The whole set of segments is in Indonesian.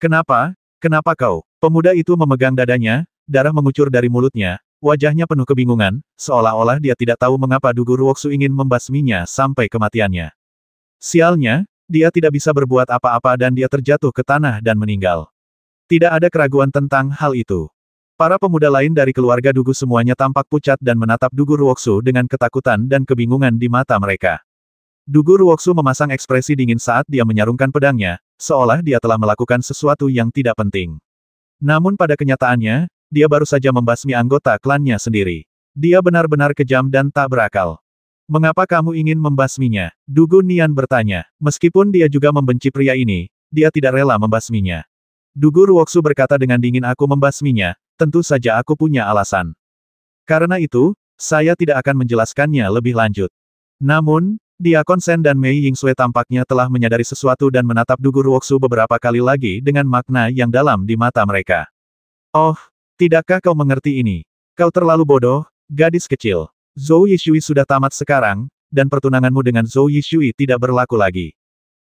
Kenapa? Kenapa kau? Pemuda itu memegang dadanya, darah mengucur dari mulutnya, wajahnya penuh kebingungan, seolah-olah dia tidak tahu mengapa Dugu Ruoksu ingin membasminya sampai kematiannya. Sialnya, dia tidak bisa berbuat apa-apa dan dia terjatuh ke tanah dan meninggal. Tidak ada keraguan tentang hal itu. Para pemuda lain dari keluarga Dugu semuanya tampak pucat dan menatap Dugu Ruoksu dengan ketakutan dan kebingungan di mata mereka. Dugu Ruoksu memasang ekspresi dingin saat dia menyarungkan pedangnya, seolah dia telah melakukan sesuatu yang tidak penting. Namun pada kenyataannya, dia baru saja membasmi anggota klannya sendiri. Dia benar-benar kejam dan tak berakal. Mengapa kamu ingin membasminya? Dugu Nian bertanya. Meskipun dia juga membenci pria ini, dia tidak rela membasminya. Dugu Ruoksu berkata dengan dingin, aku membasminya, tentu saja aku punya alasan. Karena itu, saya tidak akan menjelaskannya lebih lanjut. Namun, Diakon Shen dan Mei Yingsue tampaknya telah menyadari sesuatu dan menatap Dugu Ruoksu beberapa kali lagi dengan makna yang dalam di mata mereka. Oh, tidakkah kau mengerti ini? Kau terlalu bodoh, gadis kecil. Zhou Yishui sudah tamat sekarang, dan pertunanganmu dengan Zhou Yishui tidak berlaku lagi.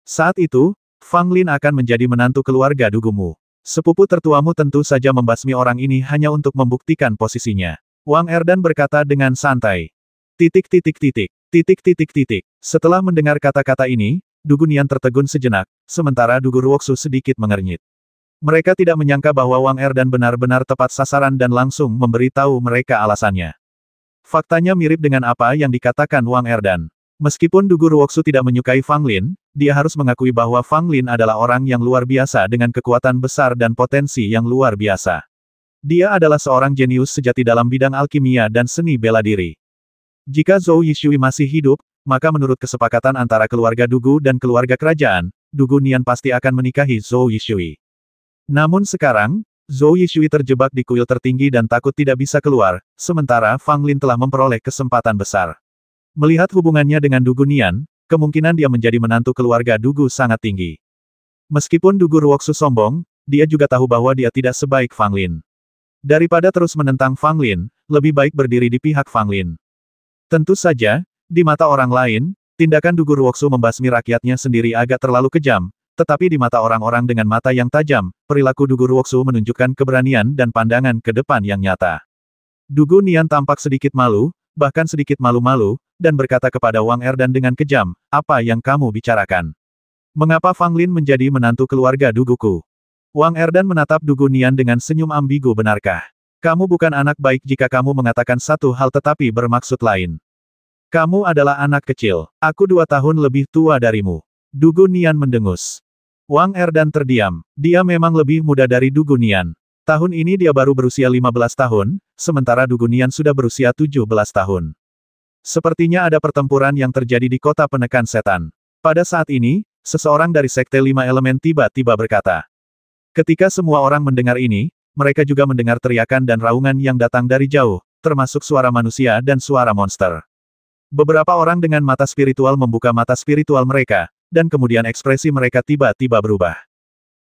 Saat itu, Fang Lin akan menjadi menantu keluarga Dugumu. Sepupu tertuamu tentu saja membasmi orang ini hanya untuk membuktikan posisinya. Wang Erdan berkata dengan santai. Titik. Setelah mendengar kata-kata ini, Dugu Nian tertegun sejenak, sementara Dugu Ruoksu sedikit mengernyit. Mereka tidak menyangka bahwa Wang Erdan benar-benar tepat sasaran dan langsung memberitahu mereka alasannya. Faktanya mirip dengan apa yang dikatakan Wang Erdan. Meskipun Dugu Ruoksu tidak menyukai Fang Lin, dia harus mengakui bahwa Fang Lin adalah orang yang luar biasa dengan kekuatan besar dan potensi yang luar biasa. Dia adalah seorang jenius sejati dalam bidang alkimia dan seni bela diri. Jika Zhou Yishui masih hidup, maka menurut kesepakatan antara keluarga Dugu dan keluarga kerajaan, Dugu Nian pasti akan menikahi Zhou Yishui. Namun sekarang, Zhou Yishui terjebak di kuil tertinggi dan takut tidak bisa keluar, sementara Fang Lin telah memperoleh kesempatan besar. Melihat hubungannya dengan Dugu Nian, kemungkinan dia menjadi menantu keluarga Dugu sangat tinggi. Meskipun Dugu Ruoksu sombong, dia juga tahu bahwa dia tidak sebaik Fang Lin. Daripada terus menentang Fang Lin, lebih baik berdiri di pihak Fang Lin. Tentu saja, di mata orang lain, tindakan Dugu Ruoksu membasmi rakyatnya sendiri agak terlalu kejam, tetapi di mata orang-orang dengan mata yang tajam, perilaku Dugu Ruoksu menunjukkan keberanian dan pandangan ke depan yang nyata. Dugu Nian tampak sedikit malu, bahkan sedikit malu-malu, dan berkata kepada Wang Erdan dengan kejam, apa yang kamu bicarakan? Mengapa Fang Lin menjadi menantu keluarga Duguku? Wang Erdan menatap Dugu Nian dengan senyum ambigu, benarkah? Kamu bukan anak baik jika kamu mengatakan satu hal tetapi bermaksud lain. Kamu adalah anak kecil. Aku 2 tahun lebih tua darimu. Dugu Nian mendengus. Wang Erdan terdiam. Dia memang lebih muda dari Dugu Nian. Tahun ini dia baru berusia 15 tahun, sementara Dugu Nian sudah berusia 17 tahun. Sepertinya ada pertempuran yang terjadi di kota penekan setan. Pada saat ini, seseorang dari Sekte 5 Elemen tiba-tiba berkata. Ketika semua orang mendengar ini, mereka juga mendengar teriakan dan raungan yang datang dari jauh, termasuk suara manusia dan suara monster. Beberapa orang dengan mata spiritual membuka mata spiritual mereka, dan kemudian ekspresi mereka tiba-tiba berubah.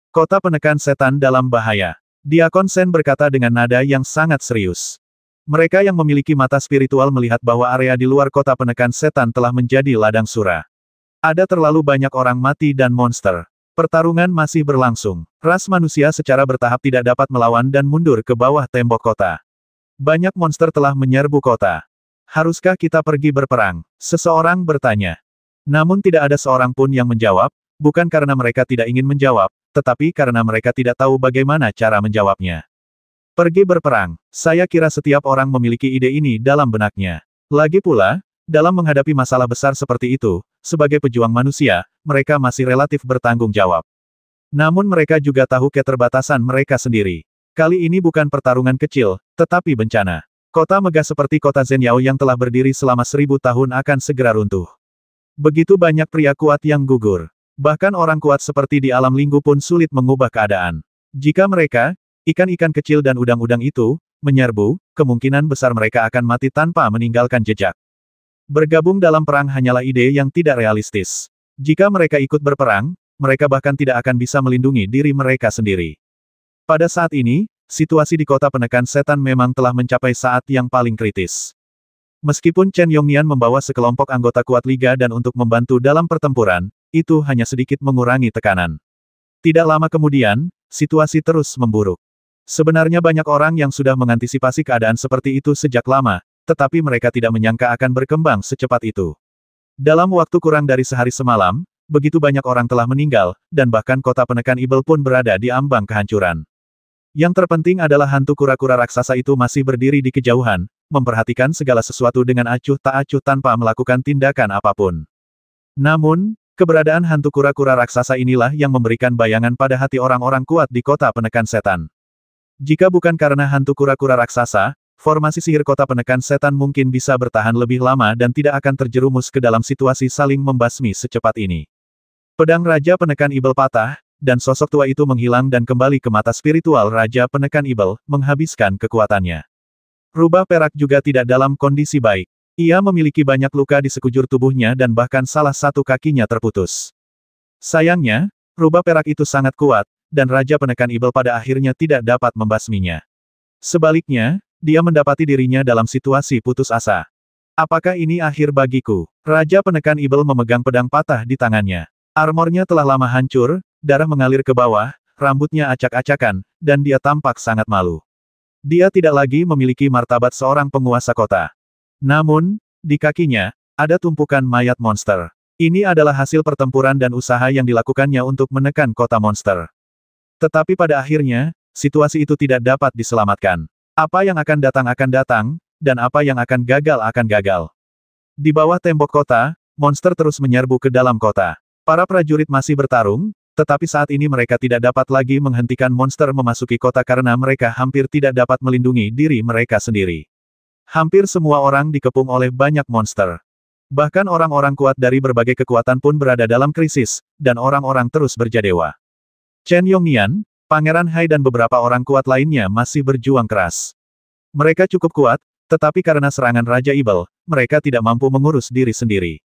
Kota penekan setan dalam bahaya. Diakon Shen berkata dengan nada yang sangat serius. Mereka yang memiliki mata spiritual melihat bahwa area di luar kota penekan setan telah menjadi ladang sura. Ada terlalu banyak orang mati dan monster. Pertarungan masih berlangsung. Ras manusia secara bertahap tidak dapat melawan dan mundur ke bawah tembok kota. Banyak monster telah menyerbu kota. Haruskah kita pergi berperang? Seseorang bertanya. Namun tidak ada seorang pun yang menjawab, bukan karena mereka tidak ingin menjawab, tetapi karena mereka tidak tahu bagaimana cara menjawabnya. Pergi berperang. Saya kira setiap orang memiliki ide ini dalam benaknya. Lagi pula, dalam menghadapi masalah besar seperti itu, sebagai pejuang manusia, mereka masih relatif bertanggung jawab. Namun mereka juga tahu keterbatasan mereka sendiri. Kali ini bukan pertarungan kecil, tetapi bencana. Kota megah seperti kota Zhenyao yang telah berdiri selama 1000 tahun akan segera runtuh. Begitu banyak pria kuat yang gugur. Bahkan orang kuat seperti di alam linggu pun sulit mengubah keadaan. Jika mereka, ikan-ikan kecil dan udang-udang itu, menyerbu, kemungkinan besar mereka akan mati tanpa meninggalkan jejak. Bergabung dalam perang hanyalah ide yang tidak realistis. Jika mereka ikut berperang, mereka bahkan tidak akan bisa melindungi diri mereka sendiri. Pada saat ini, situasi di kota penekan setan memang telah mencapai saat yang paling kritis. Meskipun Chen Yongnian membawa sekelompok anggota kuat Liga dan untuk membantu dalam pertempuran, itu hanya sedikit mengurangi tekanan. Tidak lama kemudian, situasi terus memburuk. Sebenarnya banyak orang yang sudah mengantisipasi keadaan seperti itu sejak lama, tetapi mereka tidak menyangka akan berkembang secepat itu. Dalam waktu kurang dari sehari semalam, begitu banyak orang telah meninggal, dan bahkan kota penekan Ibel pun berada di ambang kehancuran. Yang terpenting adalah hantu kura-kura raksasa itu masih berdiri di kejauhan, memperhatikan segala sesuatu dengan acuh tak acuh tanpa melakukan tindakan apapun. Namun, keberadaan hantu kura-kura raksasa inilah yang memberikan bayangan pada hati orang-orang kuat di kota penekan setan. Jika bukan karena hantu kura-kura raksasa, formasi sihir kota penekan setan mungkin bisa bertahan lebih lama dan tidak akan terjerumus ke dalam situasi saling membasmi secepat ini. Pedang Raja Penekan Ibel patah, dan sosok tua itu menghilang dan kembali ke mata spiritual Raja Penekan Ibel, menghabiskan kekuatannya. Rubah perak juga tidak dalam kondisi baik. Ia memiliki banyak luka di sekujur tubuhnya dan bahkan salah satu kakinya terputus. Sayangnya, rubah perak itu sangat kuat, dan Raja Penekan Ibel pada akhirnya tidak dapat membasminya. Sebaliknya, dia mendapati dirinya dalam situasi putus asa. Apakah ini akhir bagiku? Raja Penekan Ibel memegang pedang patah di tangannya. Armornya telah lama hancur, darah mengalir ke bawah, rambutnya acak-acakan, dan dia tampak sangat malu. Dia tidak lagi memiliki martabat seorang penguasa kota. Namun, di kakinya, ada tumpukan mayat monster. Ini adalah hasil pertempuran dan usaha yang dilakukannya untuk menekan kota monster. Tetapi pada akhirnya, situasi itu tidak dapat diselamatkan. Apa yang akan datang, dan apa yang akan gagal. Di bawah tembok kota, monster terus menyerbu ke dalam kota. Para prajurit masih bertarung, tetapi saat ini mereka tidak dapat lagi menghentikan monster memasuki kota karena mereka hampir tidak dapat melindungi diri mereka sendiri. Hampir semua orang dikepung oleh banyak monster. Bahkan orang-orang kuat dari berbagai kekuatan pun berada dalam krisis, dan orang-orang terus berjadewa. Chen Yongnian, Pangeran Hai dan beberapa orang kuat lainnya masih berjuang keras. Mereka cukup kuat, tetapi karena serangan Raja Ibel, mereka tidak mampu mengurus diri sendiri.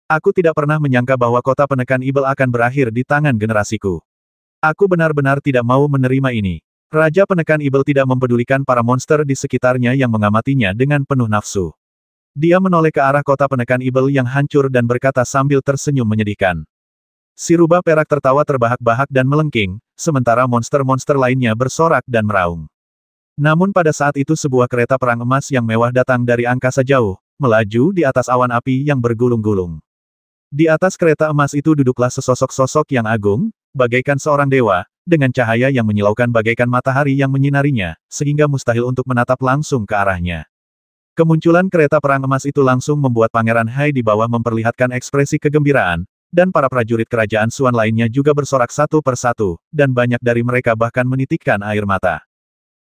Aku tidak pernah menyangka bahwa kota penekan Ibel akan berakhir di tangan generasiku. Aku benar-benar tidak mau menerima ini. Raja penekan Ibel tidak mempedulikan para monster di sekitarnya yang mengamatinya dengan penuh nafsu. Dia menoleh ke arah kota penekan Ibel yang hancur dan berkata sambil tersenyum menyedihkan. Si rubah perak tertawa terbahak-bahak dan melengking, sementara monster-monster lainnya bersorak dan meraung. Namun pada saat itu sebuah kereta perang emas yang mewah datang dari angkasa jauh, melaju di atas awan api yang bergulung-gulung. Di atas kereta emas itu duduklah sesosok-sosok yang agung, bagaikan seorang dewa, dengan cahaya yang menyilaukan bagaikan matahari yang menyinarinya, sehingga mustahil untuk menatap langsung ke arahnya. Kemunculan kereta perang emas itu langsung membuat Pangeran Hai di bawah memperlihatkan ekspresi kegembiraan, dan para prajurit kerajaan Suan lainnya juga bersorak satu persatu, dan banyak dari mereka bahkan menitikkan air mata.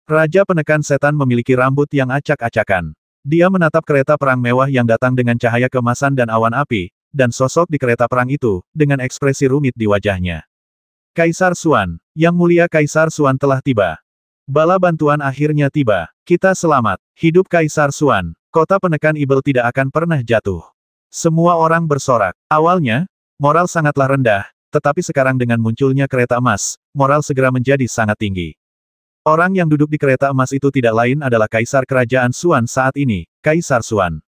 Raja penekan setan memiliki rambut yang acak-acakan. Dia menatap kereta perang mewah yang datang dengan cahaya keemasan dan awan api, dan sosok di kereta perang itu, dengan ekspresi rumit di wajahnya. Kaisar Suan, Yang Mulia Kaisar Suan telah tiba. Bala bantuan akhirnya tiba. Kita selamat. Hidup Kaisar Suan. Kota penekan Ibel tidak akan pernah jatuh. Semua orang bersorak. Awalnya, moral sangatlah rendah, tetapi sekarang dengan munculnya kereta emas, moral segera menjadi sangat tinggi. Orang yang duduk di kereta emas itu tidak lain adalah Kaisar Kerajaan Suan saat ini, Kaisar Suan.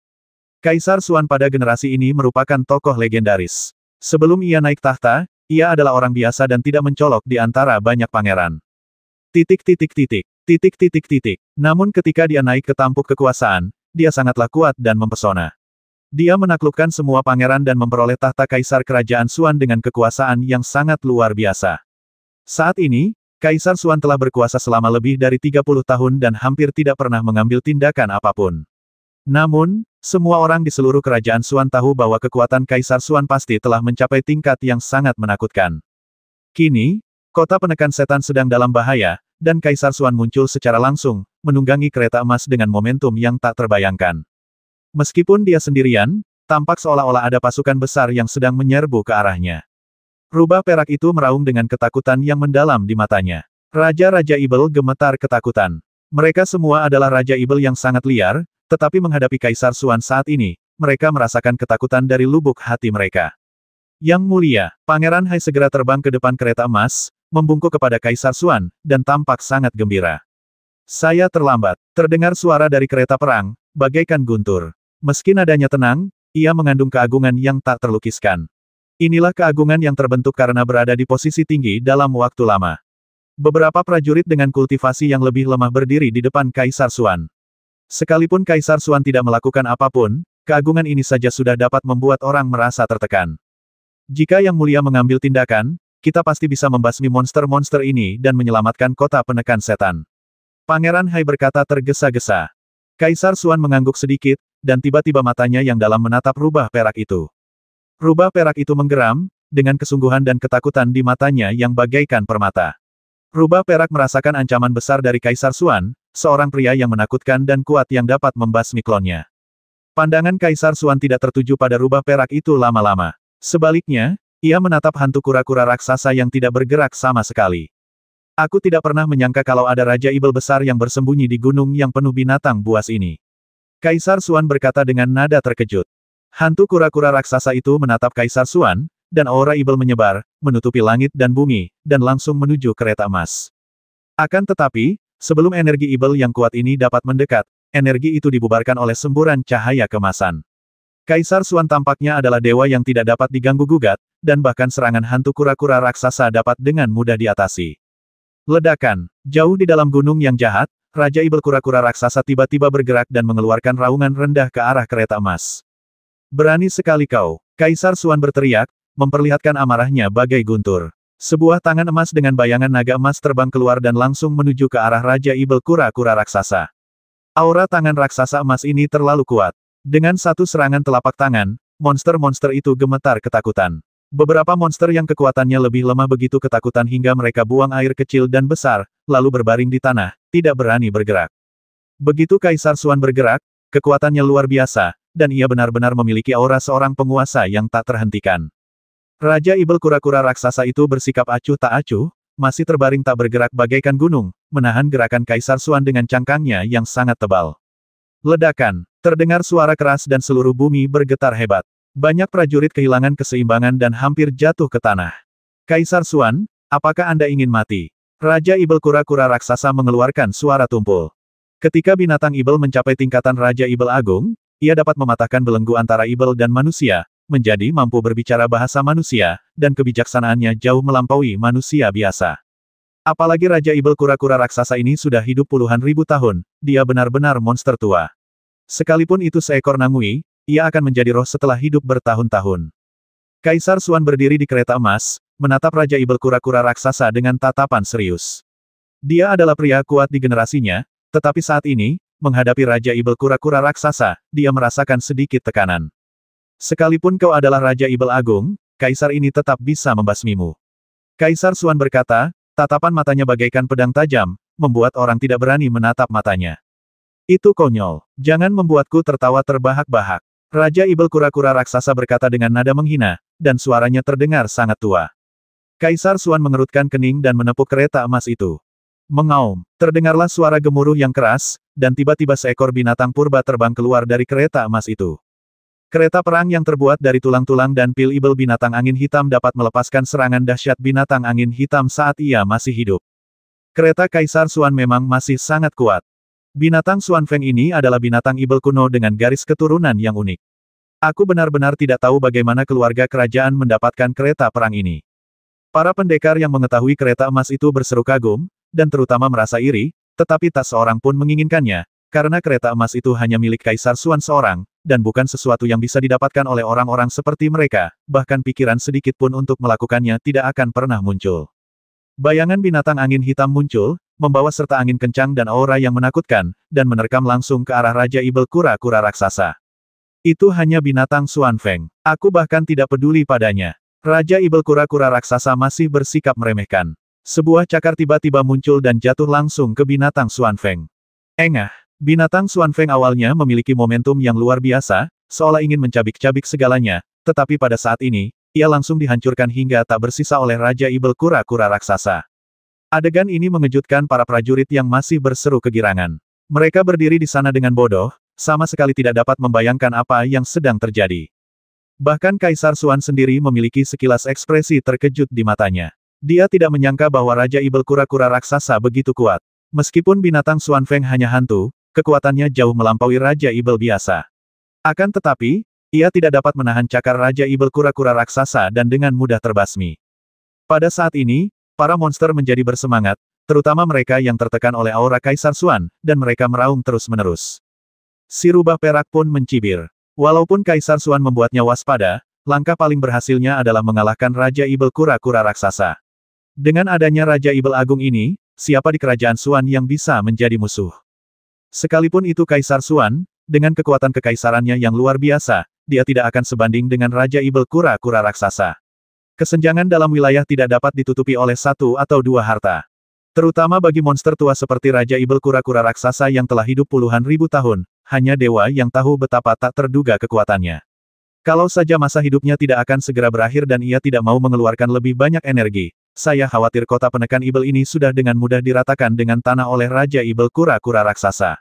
Kaisar Suan pada generasi ini merupakan tokoh legendaris. Sebelum ia naik tahta, ia adalah orang biasa dan tidak mencolok di antara banyak pangeran. Namun ketika dia naik ke tampuk kekuasaan, dia sangatlah kuat dan mempesona. Dia menaklukkan semua pangeran dan memperoleh tahta Kaisar Kerajaan Suan dengan kekuasaan yang sangat luar biasa. Saat ini, Kaisar Suan telah berkuasa selama lebih dari 30 tahun dan hampir tidak pernah mengambil tindakan apapun. Namun, semua orang di seluruh kerajaan Suan tahu bahwa kekuatan Kaisar Suan pasti telah mencapai tingkat yang sangat menakutkan. Kini, kota penekan setan sedang dalam bahaya, dan Kaisar Suan muncul secara langsung, menunggangi kereta emas dengan momentum yang tak terbayangkan. Meskipun dia sendirian, tampak seolah-olah ada pasukan besar yang sedang menyerbu ke arahnya. Rubah perak itu meraung dengan ketakutan yang mendalam di matanya. Raja-Raja Ibel gemetar ketakutan. Mereka semua adalah Raja Ibel yang sangat liar, tetapi menghadapi Kaisar Suan saat ini, mereka merasakan ketakutan dari lubuk hati mereka. Yang Mulia, Pangeran Hai segera terbang ke depan kereta emas, membungkuk kepada Kaisar Suan, dan tampak sangat gembira. Saya terlambat. Terdengar suara dari kereta perang, bagaikan guntur. Meski nadanya tenang, ia mengandung keagungan yang tak terlukiskan. Inilah keagungan yang terbentuk karena berada di posisi tinggi dalam waktu lama. Beberapa prajurit dengan kultivasi yang lebih lemah berdiri di depan Kaisar Xuan. Sekalipun Kaisar Xuan tidak melakukan apapun, keagungan ini saja sudah dapat membuat orang merasa tertekan. Jika Yang Mulia mengambil tindakan, kita pasti bisa membasmi monster-monster ini dan menyelamatkan kota penekan setan. Pangeran Hai berkata tergesa-gesa. Kaisar Xuan mengangguk sedikit, dan tiba-tiba matanya yang dalam menatap rubah perak itu. Rubah perak itu menggeram, dengan kesungguhan dan ketakutan di matanya yang bagaikan permata. Rubah perak merasakan ancaman besar dari Kaisar Xuan, seorang pria yang menakutkan dan kuat yang dapat membasmi klonnya. Pandangan Kaisar Xuan tidak tertuju pada rubah perak itu lama-lama. Sebaliknya, ia menatap hantu kura-kura raksasa yang tidak bergerak sama sekali. Aku tidak pernah menyangka kalau ada Raja Ibel besar yang bersembunyi di gunung yang penuh binatang buas ini. Kaisar Xuan berkata dengan nada terkejut. Hantu kura-kura raksasa itu menatap Kaisar Xuan, dan aura Ibel menyebar, menutupi langit dan bumi, dan langsung menuju kereta emas. Akan tetapi, sebelum energi Ibel yang kuat ini dapat mendekat, energi itu dibubarkan oleh semburan cahaya kemasan. Kaisar Xuan tampaknya adalah dewa yang tidak dapat diganggu-gugat, dan bahkan serangan hantu kura-kura raksasa dapat dengan mudah diatasi. Ledakan. Jauh di dalam gunung yang jahat, Raja Ibel kura-kura raksasa tiba-tiba bergerak dan mengeluarkan raungan rendah ke arah kereta emas. Berani sekali kau, Kaisar Xuan berteriak, memperlihatkan amarahnya bagai guntur. Sebuah tangan emas dengan bayangan naga emas terbang keluar dan langsung menuju ke arah Raja Ibel kura-kura raksasa. Aura tangan raksasa emas ini terlalu kuat. Dengan satu serangan telapak tangan, monster-monster itu gemetar ketakutan. Beberapa monster yang kekuatannya lebih lemah begitu ketakutan hingga mereka buang air kecil dan besar, lalu berbaring di tanah, tidak berani bergerak. Begitu Kaisar Xuan bergerak, kekuatannya luar biasa, dan ia benar-benar memiliki aura seorang penguasa yang tak terhentikan. Raja Ibel kura-kura raksasa itu bersikap acuh tak acuh, masih terbaring tak bergerak bagaikan gunung, menahan gerakan Kaisar Xuan dengan cangkangnya yang sangat tebal. Ledakan, terdengar suara keras dan seluruh bumi bergetar hebat. Banyak prajurit kehilangan keseimbangan dan hampir jatuh ke tanah. Kaisar Xuan, apakah Anda ingin mati? Raja Ibel kura-kura raksasa mengeluarkan suara tumpul. Ketika binatang Ibel mencapai tingkatan Raja Ibel Agung, ia dapat mematahkan belenggu antara Ibel dan manusia, menjadi mampu berbicara bahasa manusia, dan kebijaksanaannya jauh melampaui manusia biasa. Apalagi Raja Ibel kura-kura raksasa ini sudah hidup puluhan ribu tahun, dia benar-benar monster tua. Sekalipun itu seekor nangui, ia akan menjadi roh setelah hidup bertahun-tahun. Kaisar Xuan berdiri di kereta emas, menatap Raja Ibel kura-kura raksasa dengan tatapan serius. Dia adalah pria kuat di generasinya, tetapi saat ini, menghadapi Raja Ibel kura-kura raksasa, dia merasakan sedikit tekanan. Sekalipun kau adalah Raja Ibel Agung, Kaisar ini tetap bisa membasmimu. Kaisar Xuan berkata, tatapan matanya bagaikan pedang tajam, membuat orang tidak berani menatap matanya. Itu konyol. Jangan membuatku tertawa terbahak-bahak. Raja Ibel kura-kura raksasa berkata dengan nada menghina, dan suaranya terdengar sangat tua. Kaisar Xuan mengerutkan kening dan menepuk kereta emas itu. Mengaum. Terdengarlah suara gemuruh yang keras, dan tiba-tiba seekor binatang purba terbang keluar dari kereta emas itu. Kereta perang yang terbuat dari tulang-tulang dan pil Ibel binatang angin hitam dapat melepaskan serangan dahsyat binatang angin hitam saat ia masih hidup. Kereta Kaisar Xuan memang masih sangat kuat. Binatang Xuan Feng ini adalah binatang Ibel kuno dengan garis keturunan yang unik. Aku benar-benar tidak tahu bagaimana keluarga kerajaan mendapatkan kereta perang ini. Para pendekar yang mengetahui kereta emas itu berseru kagum, dan terutama merasa iri, tetapi tak seorang pun menginginkannya, karena kereta emas itu hanya milik Kaisar Xuan seorang, dan bukan sesuatu yang bisa didapatkan oleh orang-orang seperti mereka, bahkan pikiran sedikit pun untuk melakukannya tidak akan pernah muncul. Bayangan binatang angin hitam muncul, membawa serta angin kencang dan aura yang menakutkan, dan menerkam langsung ke arah Raja Ibel kura-kura raksasa. Itu hanya binatang Xuan Feng. Aku bahkan tidak peduli padanya. Raja Ibel kura-kura raksasa masih bersikap meremehkan. Sebuah cakar tiba-tiba muncul dan jatuh langsung ke binatang Xuan Feng. Engah. Binatang Xuan Feng awalnya memiliki momentum yang luar biasa, seolah ingin mencabik-cabik segalanya, tetapi pada saat ini, ia langsung dihancurkan hingga tak bersisa oleh Raja Ibel kura-kura raksasa. Adegan ini mengejutkan para prajurit yang masih berseru kegirangan. Mereka berdiri di sana dengan bodoh, sama sekali tidak dapat membayangkan apa yang sedang terjadi. Bahkan Kaisar Xuan sendiri memiliki sekilas ekspresi terkejut di matanya. Dia tidak menyangka bahwa Raja Ibel kura-kura raksasa begitu kuat. Meskipun binatang Xuan Feng hanya hantu, kekuatannya jauh melampaui Raja Ibel biasa. Akan tetapi, ia tidak dapat menahan cakar Raja Ibel kura-kura raksasa dan dengan mudah terbasmi. Pada saat ini, Para monster menjadi bersemangat, terutama mereka yang tertekan oleh aura Kaisar Xuan, dan mereka meraung terus-menerus. Si rubah perak pun mencibir. Walaupun Kaisar Xuan membuatnya waspada, langkah paling berhasilnya adalah mengalahkan Raja Ibel kura-kura raksasa. Dengan adanya Raja Ibel Agung ini, siapa di kerajaan Xuan yang bisa menjadi musuh? Sekalipun itu Kaisar Xuan, dengan kekuatan kekaisarannya yang luar biasa, dia tidak akan sebanding dengan Raja Ibel kura-kura raksasa. Kesenjangan dalam wilayah tidak dapat ditutupi oleh satu atau dua harta. Terutama bagi monster tua seperti Raja Ibel kura-kura raksasa yang telah hidup puluhan ribu tahun, hanya dewa yang tahu betapa tak terduga kekuatannya. Kalau saja masa hidupnya tidak akan segera berakhir dan ia tidak mau mengeluarkan lebih banyak energi, saya khawatir kota penekan Ibel ini sudah dengan mudah diratakan dengan tanah oleh Raja Ibel kura-kura raksasa.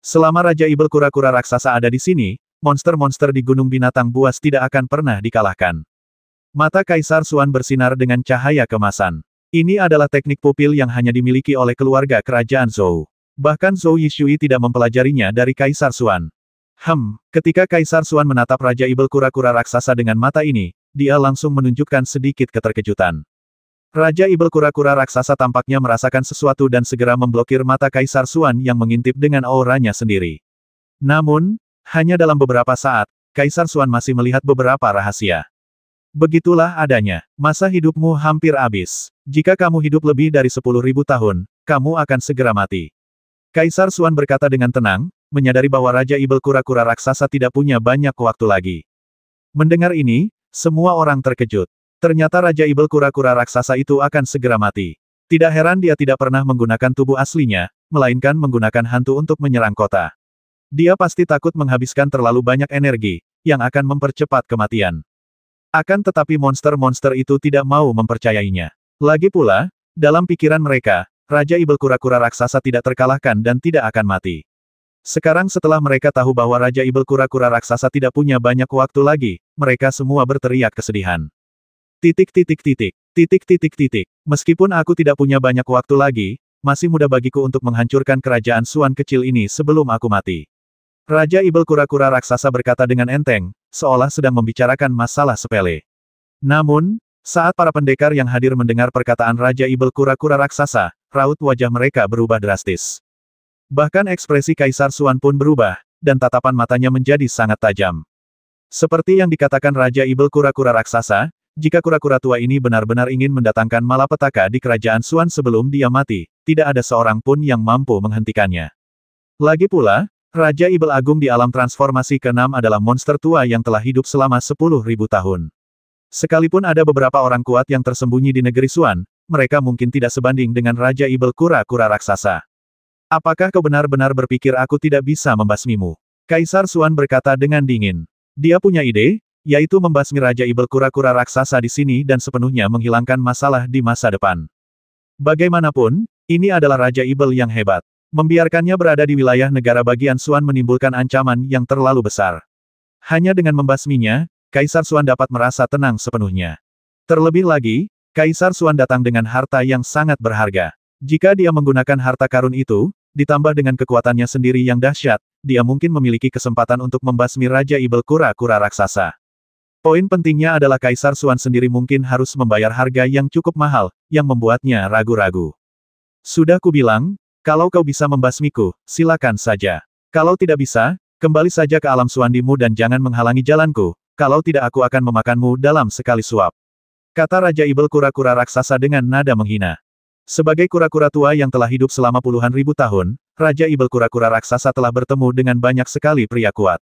Selama Raja Ibel kura-kura raksasa ada di sini, monster-monster di Gunung Binatang Buas tidak akan pernah dikalahkan. Mata Kaisar Xuan bersinar dengan cahaya kemasan. Ini adalah teknik pupil yang hanya dimiliki oleh keluarga kerajaan Zhou. Bahkan Zhou Yishui tidak mempelajarinya dari Kaisar Xuan. Ketika Kaisar Xuan menatap Raja Ibel kura-kura raksasa dengan mata ini, dia langsung menunjukkan sedikit keterkejutan. Raja Ibel kura-kura raksasa tampaknya merasakan sesuatu dan segera memblokir mata Kaisar Xuan yang mengintip dengan auranya sendiri. Namun, hanya dalam beberapa saat, Kaisar Xuan masih melihat beberapa rahasia. Begitulah adanya. Masa hidupmu hampir habis. Jika kamu hidup lebih dari 10.000 tahun, kamu akan segera mati. Kaisar Xuan berkata dengan tenang, menyadari bahwa Raja Ibel kura-kura raksasa tidak punya banyak waktu lagi. Mendengar ini, semua orang terkejut. Ternyata Raja Ibel kura-kura raksasa itu akan segera mati. Tidak heran dia tidak pernah menggunakan tubuh aslinya, melainkan menggunakan hantu untuk menyerang kota. Dia pasti takut menghabiskan terlalu banyak energi, yang akan mempercepat kematian. Akan tetapi monster-monster itu tidak mau mempercayainya. Lagi pula, dalam pikiran mereka, Raja Ibel kura-kura raksasa tidak terkalahkan dan tidak akan mati. Sekarang setelah mereka tahu bahwa Raja Ibel kura-kura raksasa tidak punya banyak waktu lagi, mereka semua berteriak kesedihan. Meskipun aku tidak punya banyak waktu lagi, masih mudah bagiku untuk menghancurkan kerajaan Xuan kecil ini sebelum aku mati. Raja Ibel kura-kura raksasa berkata dengan enteng, seolah sedang membicarakan masalah sepele. Namun, saat para pendekar yang hadir mendengar perkataan Raja Ibel kura-kura raksasa, raut wajah mereka berubah drastis. Bahkan ekspresi Kaisar Xuan pun berubah, dan tatapan matanya menjadi sangat tajam. Seperti yang dikatakan Raja Ibel kura-kura raksasa, jika kura-kura tua ini benar-benar ingin mendatangkan malapetaka di kerajaan Xuan sebelum dia mati, tidak ada seorang pun yang mampu menghentikannya. Lagi pula, Raja Ibel Agung di alam transformasi ke-6 adalah monster tua yang telah hidup selama 10.000 tahun. Sekalipun ada beberapa orang kuat yang tersembunyi di negeri Xuan, mereka mungkin tidak sebanding dengan Raja Ibel kura-kura raksasa. Apakah kau benar-benar berpikir aku tidak bisa membasmimu? Kaisar Xuan berkata dengan dingin. Dia punya ide, yaitu membasmi Raja Ibel kura-kura raksasa di sini dan sepenuhnya menghilangkan masalah di masa depan. Bagaimanapun, ini adalah Raja Ibel yang hebat. Membiarkannya berada di wilayah negara bagian Xuan menimbulkan ancaman yang terlalu besar. Hanya dengan membasminya, Kaisar Xuan dapat merasa tenang sepenuhnya. Terlebih lagi, Kaisar Xuan datang dengan harta yang sangat berharga. Jika dia menggunakan harta karun itu, ditambah dengan kekuatannya sendiri yang dahsyat, dia mungkin memiliki kesempatan untuk membasmi Raja Ibel kura-kura raksasa. Poin pentingnya adalah Kaisar Xuan sendiri mungkin harus membayar harga yang cukup mahal, yang membuatnya ragu-ragu. Sudah kubilang, kalau kau bisa membasmiku, silakan saja. Kalau tidak bisa, kembali saja ke alam Xuandimu dan jangan menghalangi jalanku, kalau tidak aku akan memakanmu dalam sekali suap. Kata Raja Ibel kura-kura raksasa dengan nada menghina. Sebagai kura-kura tua yang telah hidup selama puluhan ribu tahun, Raja Ibel kura-kura raksasa telah bertemu dengan banyak sekali pria kuat.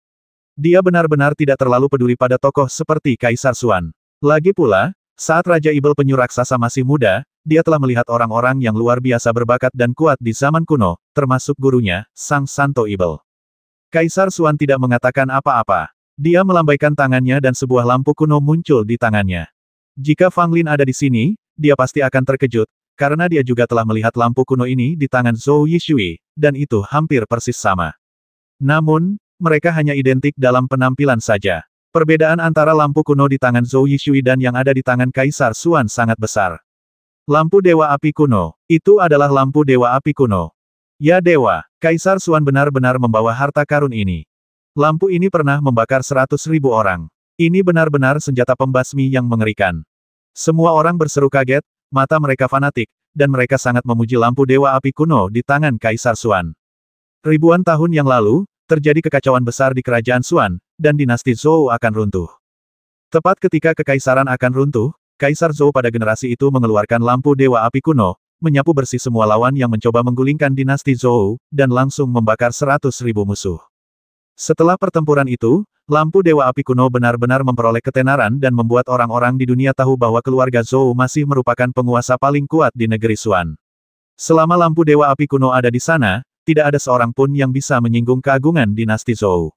Dia benar-benar tidak terlalu peduli pada tokoh seperti Kaisar Xuan. Lagi pula, saat Raja Ibel penyu raksasa masih muda, dia telah melihat orang-orang yang luar biasa berbakat dan kuat di zaman kuno, termasuk gurunya, Sang Santo Ibel. Kaisar Xuan tidak mengatakan apa-apa. Dia melambaikan tangannya dan sebuah lampu kuno muncul di tangannya. Jika Fang Lin ada di sini, dia pasti akan terkejut, karena dia juga telah melihat lampu kuno ini di tangan Zhou Yishui, dan itu hampir persis sama. Namun, mereka hanya identik dalam penampilan saja. Perbedaan antara lampu kuno di tangan Zhou Yishui dan yang ada di tangan Kaisar Xuan sangat besar. Lampu Dewa Api Kuno. Itu adalah lampu Dewa Api Kuno. Ya Dewa, Kaisar Xuan benar-benar membawa harta karun ini. Lampu ini pernah membakar 100.000 orang. Ini benar-benar senjata pembasmi yang mengerikan. Semua orang berseru kaget, mata mereka fanatik, dan mereka sangat memuji lampu Dewa Api kuno di tangan Kaisar Xuan. Ribuan tahun yang lalu, terjadi kekacauan besar di kerajaan Xuan, dan dinasti Zhou akan runtuh. Tepat ketika kekaisaran akan runtuh, Kaisar Zhou pada generasi itu mengeluarkan lampu Dewa Api kuno, menyapu bersih semua lawan yang mencoba menggulingkan dinasti Zhou, dan langsung membakar 100.000 musuh. Setelah pertempuran itu, lampu Dewa Api kuno benar-benar memperoleh ketenaran dan membuat orang-orang di dunia tahu bahwa keluarga Zhou masih merupakan penguasa paling kuat di negeri Xuan. Selama lampu Dewa Api kuno ada di sana, tidak ada seorang pun yang bisa menyinggung keagungan dinasti Zhou.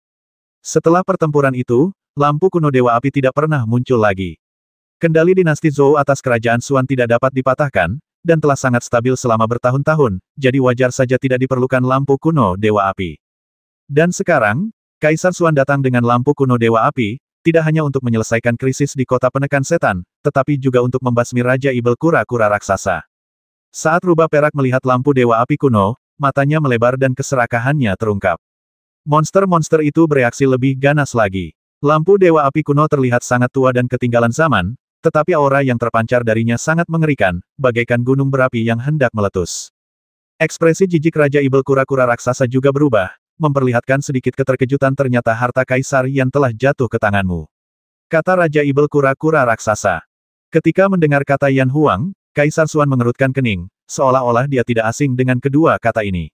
Setelah pertempuran itu, lampu kuno Dewa Api tidak pernah muncul lagi. Kendali dinasti Zhou atas kerajaan Xuan tidak dapat dipatahkan, dan telah sangat stabil selama bertahun-tahun, jadi wajar saja tidak diperlukan lampu kuno Dewa Api. Dan sekarang, Kaisar Xuan datang dengan lampu kuno Dewa Api, tidak hanya untuk menyelesaikan krisis di kota penekan setan, tetapi juga untuk membasmi Raja Ibel kura-kura raksasa. Saat rubah perak melihat lampu Dewa Api kuno, matanya melebar dan keserakahannya terungkap. Monster-monster itu bereaksi lebih ganas lagi. Lampu Dewa Api kuno terlihat sangat tua dan ketinggalan zaman, tetapi aura yang terpancar darinya sangat mengerikan, bagaikan gunung berapi yang hendak meletus. Ekspresi jijik Raja Ibel kura-kura raksasa juga berubah, memperlihatkan sedikit keterkejutan ternyata harta kaisar yang telah jatuh ke tanganmu. Kata Raja Ibel kura-kura raksasa. Ketika mendengar kata Yan Huang, Kaisar Xuan mengerutkan kening, seolah-olah dia tidak asing dengan kedua kata ini.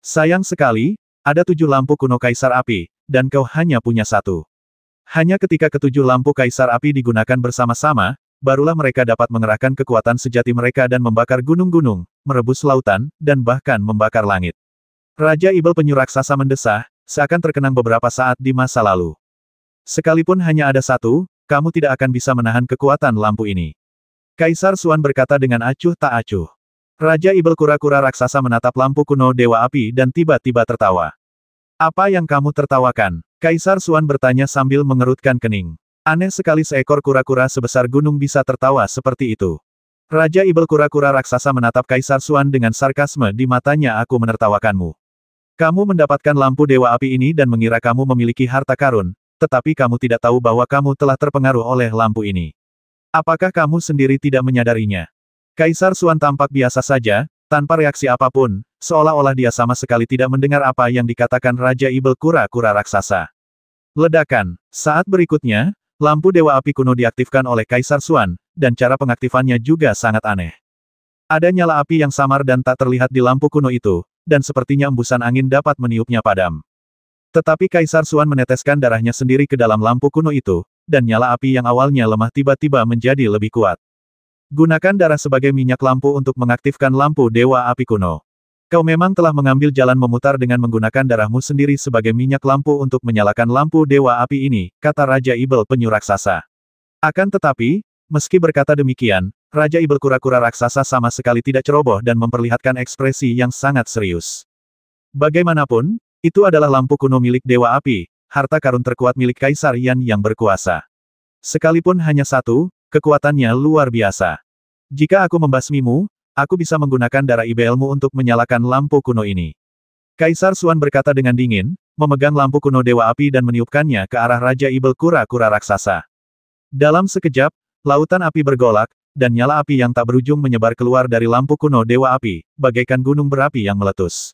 Sayang sekali, ada 7 lampu kuno Kaisar Api, dan kau hanya punya 1. Hanya ketika ketujuh lampu Kaisar Api digunakan bersama-sama, barulah mereka dapat mengerahkan kekuatan sejati mereka dan membakar gunung-gunung, merebus lautan, dan bahkan membakar langit. Raja Ibel penyu raksasa mendesah, seakan terkenang beberapa saat di masa lalu. Sekalipun hanya ada 1, kamu tidak akan bisa menahan kekuatan lampu ini. Kaisar Xuan berkata dengan acuh tak acuh. Raja Ibel kura-kura raksasa menatap lampu kuno Dewa Api dan tiba-tiba tertawa. Apa yang kamu tertawakan? Kaisar Xuan bertanya sambil mengerutkan kening. Aneh sekali seekor kura-kura sebesar gunung bisa tertawa seperti itu. Raja Ibel kura-kura raksasa menatap Kaisar Xuan dengan sarkasme di matanya. Aku menertawakanmu. Kamu mendapatkan lampu Dewa Api ini dan mengira kamu memiliki harta karun, tetapi kamu tidak tahu bahwa kamu telah terpengaruh oleh lampu ini. Apakah kamu sendiri tidak menyadarinya? Kaisar Xuan tampak biasa saja, tanpa reaksi apapun, seolah-olah dia sama sekali tidak mendengar apa yang dikatakan Raja Ibel kura-kura raksasa. Ledakan. Saat berikutnya, lampu Dewa Api kuno diaktifkan oleh Kaisar Xuan, dan cara pengaktifannya juga sangat aneh. Ada nyala api yang samar dan tak terlihat di lampu kuno itu, dan sepertinya embusan angin dapat meniupnya padam. Tetapi Kaisar Xuan meneteskan darahnya sendiri ke dalam lampu kuno itu, dan nyala api yang awalnya lemah tiba-tiba menjadi lebih kuat. Gunakan darah sebagai minyak lampu untuk mengaktifkan lampu Dewa Api kuno. Kau memang telah mengambil jalan memutar dengan menggunakan darahmu sendiri sebagai minyak lampu untuk menyalakan lampu Dewa Api ini, kata Raja Ibel penyu raksasa. Akan tetapi, meski berkata demikian, Raja Ibel kura-kura raksasa sama sekali tidak ceroboh dan memperlihatkan ekspresi yang sangat serius. Bagaimanapun, itu adalah lampu kuno milik Dewa Api, harta karun terkuat milik Kaisar Yan yang berkuasa. Sekalipun hanya 1, kekuatannya luar biasa. Jika aku membasmimu, aku bisa menggunakan darah IBL-mu untuk menyalakan lampu kuno ini. Kaisar Xuan berkata dengan dingin, memegang lampu kuno Dewa Api dan meniupkannya ke arah Raja Ibel kura-kura raksasa. Dalam sekejap, lautan api bergolak, dan nyala api yang tak berujung menyebar keluar dari lampu kuno Dewa Api, bagaikan gunung berapi yang meletus.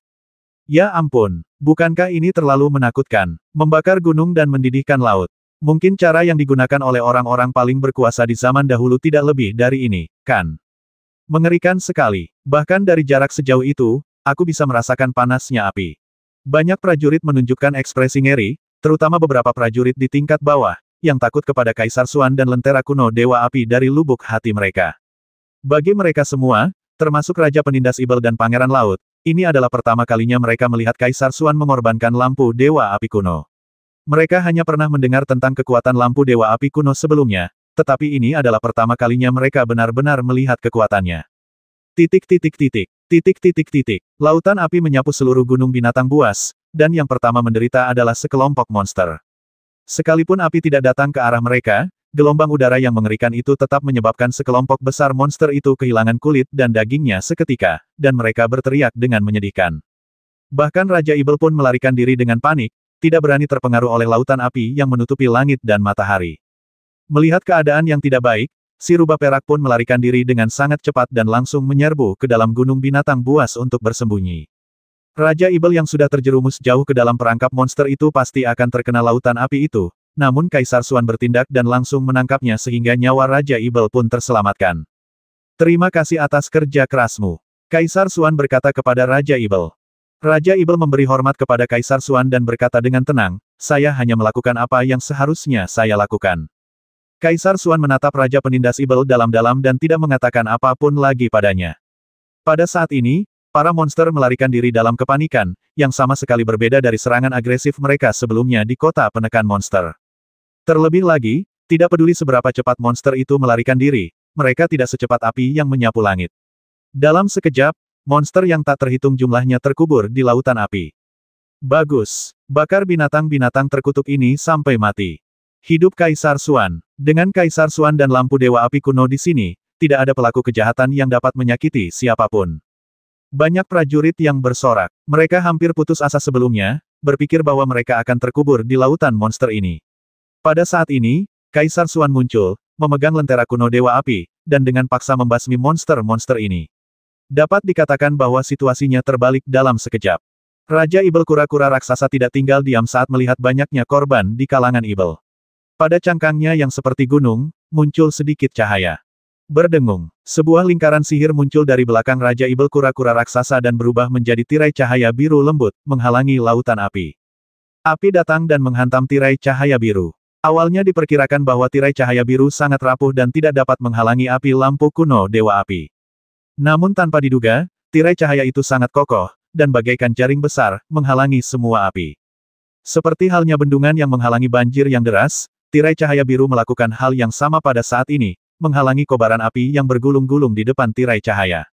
Ya ampun, bukankah ini terlalu menakutkan? Membakar gunung dan mendidihkan laut. Mungkin cara yang digunakan oleh orang-orang paling berkuasa di zaman dahulu tidak lebih dari ini, kan? Mengerikan sekali. Bahkan dari jarak sejauh itu, aku bisa merasakan panasnya api. Banyak prajurit menunjukkan ekspresi ngeri, terutama beberapa prajurit di tingkat bawah, yang takut kepada Kaisar Xuan dan lentera kuno Dewa Api dari lubuk hati mereka. Bagi mereka semua, termasuk Raja Penindas Ibel dan Pangeran Laut, ini adalah pertama kalinya mereka melihat Kaisar Xuan mengorbankan lampu Dewa Api kuno. Mereka hanya pernah mendengar tentang kekuatan lampu Dewa Api kuno sebelumnya, tetapi ini adalah pertama kalinya mereka benar-benar melihat kekuatannya. Titik. Lautan api menyapu seluruh gunung binatang buas, dan yang pertama menderita adalah sekelompok monster. Sekalipun api tidak datang ke arah mereka, gelombang udara yang mengerikan itu tetap menyebabkan sekelompok besar monster itu kehilangan kulit dan dagingnya seketika, dan mereka berteriak dengan menyedihkan. Bahkan Raja Ibel pun melarikan diri dengan panik, tidak berani terpengaruh oleh lautan api yang menutupi langit dan matahari. Melihat keadaan yang tidak baik, si rubah perak pun melarikan diri dengan sangat cepat dan langsung menyerbu ke dalam gunung binatang buas untuk bersembunyi. Raja Ibel yang sudah terjerumus jauh ke dalam perangkap monster itu pasti akan terkena lautan api itu, namun Kaisar Xuan bertindak dan langsung menangkapnya sehingga nyawa Raja Ibel pun terselamatkan. Terima kasih atas kerja kerasmu. Kaisar Xuan berkata kepada Raja Ibel. Raja Ibel memberi hormat kepada Kaisar Xuan dan berkata dengan tenang, saya hanya melakukan apa yang seharusnya saya lakukan. Kaisar Xuan menatap Raja Penindas Ibel dalam-dalam dan tidak mengatakan apapun lagi padanya. Pada saat ini, para monster melarikan diri dalam kepanikan, yang sama sekali berbeda dari serangan agresif mereka sebelumnya di kota penekan monster. Terlebih lagi, tidak peduli seberapa cepat monster itu melarikan diri, mereka tidak secepat api yang menyapu langit. Dalam sekejap, monster yang tak terhitung jumlahnya terkubur di lautan api. Bagus, bakar binatang-binatang terkutuk ini sampai mati. Hidup Kaisar Xuan. Dengan Kaisar Xuan dan lampu Dewa Api kuno di sini, tidak ada pelaku kejahatan yang dapat menyakiti siapapun. Banyak prajurit yang bersorak. Mereka hampir putus asa sebelumnya, berpikir bahwa mereka akan terkubur di lautan monster ini. Pada saat ini, Kaisar Xuan muncul, memegang lentera kuno Dewa Api, dan dengan paksa membasmi monster-monster ini. Dapat dikatakan bahwa situasinya terbalik dalam sekejap. Raja Ibel kura-kura raksasa tidak tinggal diam saat melihat banyaknya korban di kalangan Ibel. Pada cangkangnya yang seperti gunung, muncul sedikit cahaya. Berdengung, sebuah lingkaran sihir muncul dari belakang Raja Ibel kura-kura raksasa dan berubah menjadi tirai cahaya biru lembut, menghalangi lautan api. Api datang dan menghantam tirai cahaya biru. Awalnya diperkirakan bahwa tirai cahaya biru sangat rapuh dan tidak dapat menghalangi api lampu kuno Dewa Api. Namun tanpa diduga, tirai cahaya itu sangat kokoh, dan bagaikan jaring besar, menghalangi semua api. Seperti halnya bendungan yang menghalangi banjir yang deras, tirai cahaya biru melakukan hal yang sama pada saat ini, menghalangi kobaran api yang bergulung-gulung di depan tirai cahaya.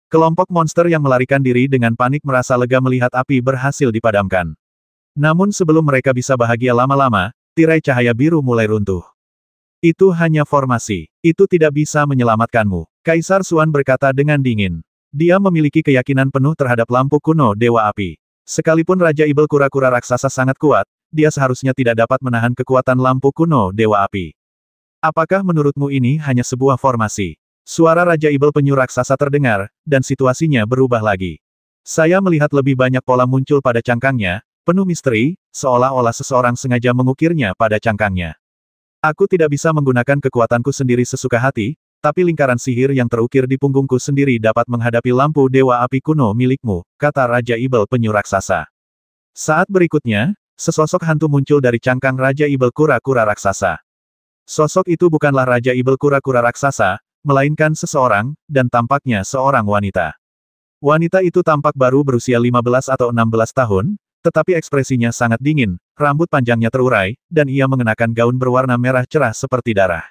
Kelompok monster yang melarikan diri dengan panik merasa lega melihat api berhasil dipadamkan. Namun sebelum mereka bisa bahagia lama-lama, tirai cahaya biru mulai runtuh. Itu hanya formasi. Itu tidak bisa menyelamatkanmu. Kaisar Xuan berkata dengan dingin. Dia memiliki keyakinan penuh terhadap lampu kuno Dewa Api. Sekalipun Raja Ibel kura-kura raksasa sangat kuat, dia seharusnya tidak dapat menahan kekuatan lampu kuno Dewa Api. Apakah menurutmu ini hanya sebuah formasi? Suara Raja Ibel penyu raksasa terdengar, dan situasinya berubah lagi. Saya melihat lebih banyak pola muncul pada cangkangnya, penuh misteri, seolah-olah seseorang sengaja mengukirnya pada cangkangnya. Aku tidak bisa menggunakan kekuatanku sendiri sesuka hati, tapi lingkaran sihir yang terukir di punggungku sendiri dapat menghadapi lampu Dewa Api kuno milikmu, kata Raja Ibel penyu raksasa. Saat berikutnya, sesosok hantu muncul dari cangkang Raja Ibel kura-kura raksasa. Sosok itu bukanlah Raja Ibel kura-kura raksasa, melainkan seseorang, dan tampaknya seorang wanita. Wanita itu tampak baru berusia 15 atau 16 tahun, tetapi ekspresinya sangat dingin, rambut panjangnya terurai, dan ia mengenakan gaun berwarna merah cerah seperti darah.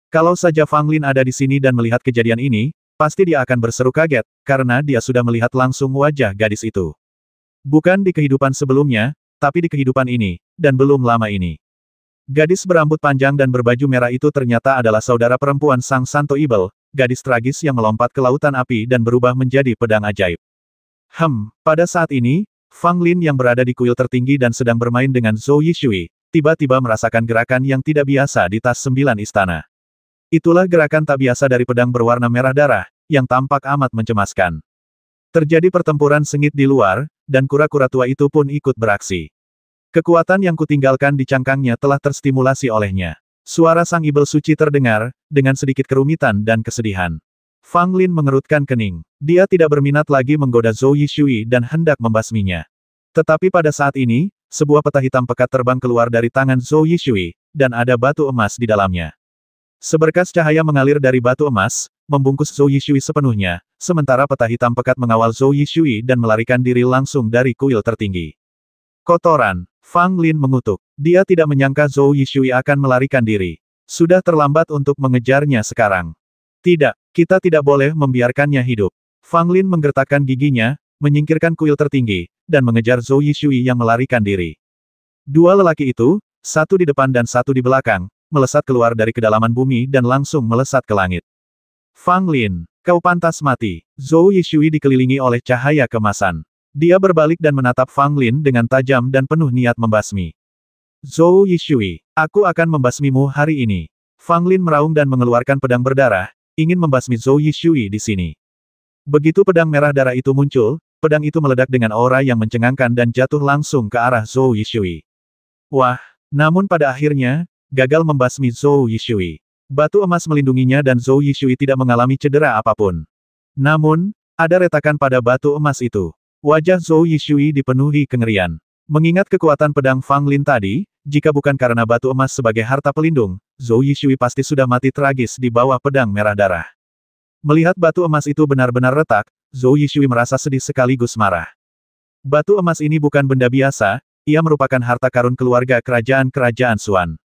Kalau saja Fang Lin ada di sini dan melihat kejadian ini, pasti dia akan berseru kaget, karena dia sudah melihat langsung wajah gadis itu. Bukan di kehidupan sebelumnya, tapi di kehidupan ini, dan belum lama ini. Gadis berambut panjang dan berbaju merah itu ternyata adalah saudara perempuan Sang Santo Ibel, gadis tragis yang melompat ke lautan api dan berubah menjadi pedang ajaib. Pada saat ini, Fang Lin yang berada di kuil tertinggi dan sedang bermain dengan Zhou Yishui, tiba-tiba merasakan gerakan yang tidak biasa di tas 9 istana. Itulah gerakan tak biasa dari pedang berwarna merah darah, yang tampak amat mencemaskan. Terjadi pertempuran sengit di luar, dan kura-kura tua itu pun ikut beraksi. Kekuatan yang kutinggalkan di cangkangnya telah terstimulasi olehnya. Suara Sang Ibel Suci terdengar, dengan sedikit kerumitan dan kesedihan. Fang Lin mengerutkan kening. Dia tidak berminat lagi menggoda Zhou Yishui dan hendak membasminya. Tetapi pada saat ini, sebuah peta hitam pekat terbang keluar dari tangan Zhou Yishui, dan ada batu emas di dalamnya. Seberkas cahaya mengalir dari batu emas, membungkus Zhou Yishui sepenuhnya, sementara peta hitam pekat mengawal Zhou Yishui dan melarikan diri langsung dari kuil tertinggi. Kotoran. Fang Lin mengutuk. Dia tidak menyangka Zhou Yishui akan melarikan diri. Sudah terlambat untuk mengejarnya sekarang. Tidak, kita tidak boleh membiarkannya hidup. Fang Lin menggertakkan giginya, menyingkirkan kuil tertinggi, dan mengejar Zhou Yishui yang melarikan diri. Dua lelaki itu, satu di depan dan satu di belakang, melesat keluar dari kedalaman bumi dan langsung melesat ke langit. Fang Lin, kau pantas mati. Zhou Yishui dikelilingi oleh cahaya kemasan. Dia berbalik dan menatap Fang Lin dengan tajam dan penuh niat membasmi. Zhou Yishui, aku akan membasmimu hari ini. Fang Lin meraung dan mengeluarkan pedang berdarah, ingin membasmi Zhou Yishui di sini. Begitu pedang merah darah itu muncul, pedang itu meledak dengan aura yang mencengangkan dan jatuh langsung ke arah Zhou Yishui. Wah, namun pada akhirnya, gagal membasmi Zhou Yishui. Batu emas melindunginya dan Zhou Yishui tidak mengalami cedera apapun. Namun, ada retakan pada batu emas itu. Wajah Zhou Yishui dipenuhi kengerian. Mengingat kekuatan pedang Fang Lin tadi, jika bukan karena batu emas sebagai harta pelindung, Zhou Yishui pasti sudah mati tragis di bawah pedang merah darah. Melihat batu emas itu benar-benar retak, Zhou Yishui merasa sedih sekaligus marah. Batu emas ini bukan benda biasa, ia merupakan harta karun keluarga kerajaan-kerajaan Xuan.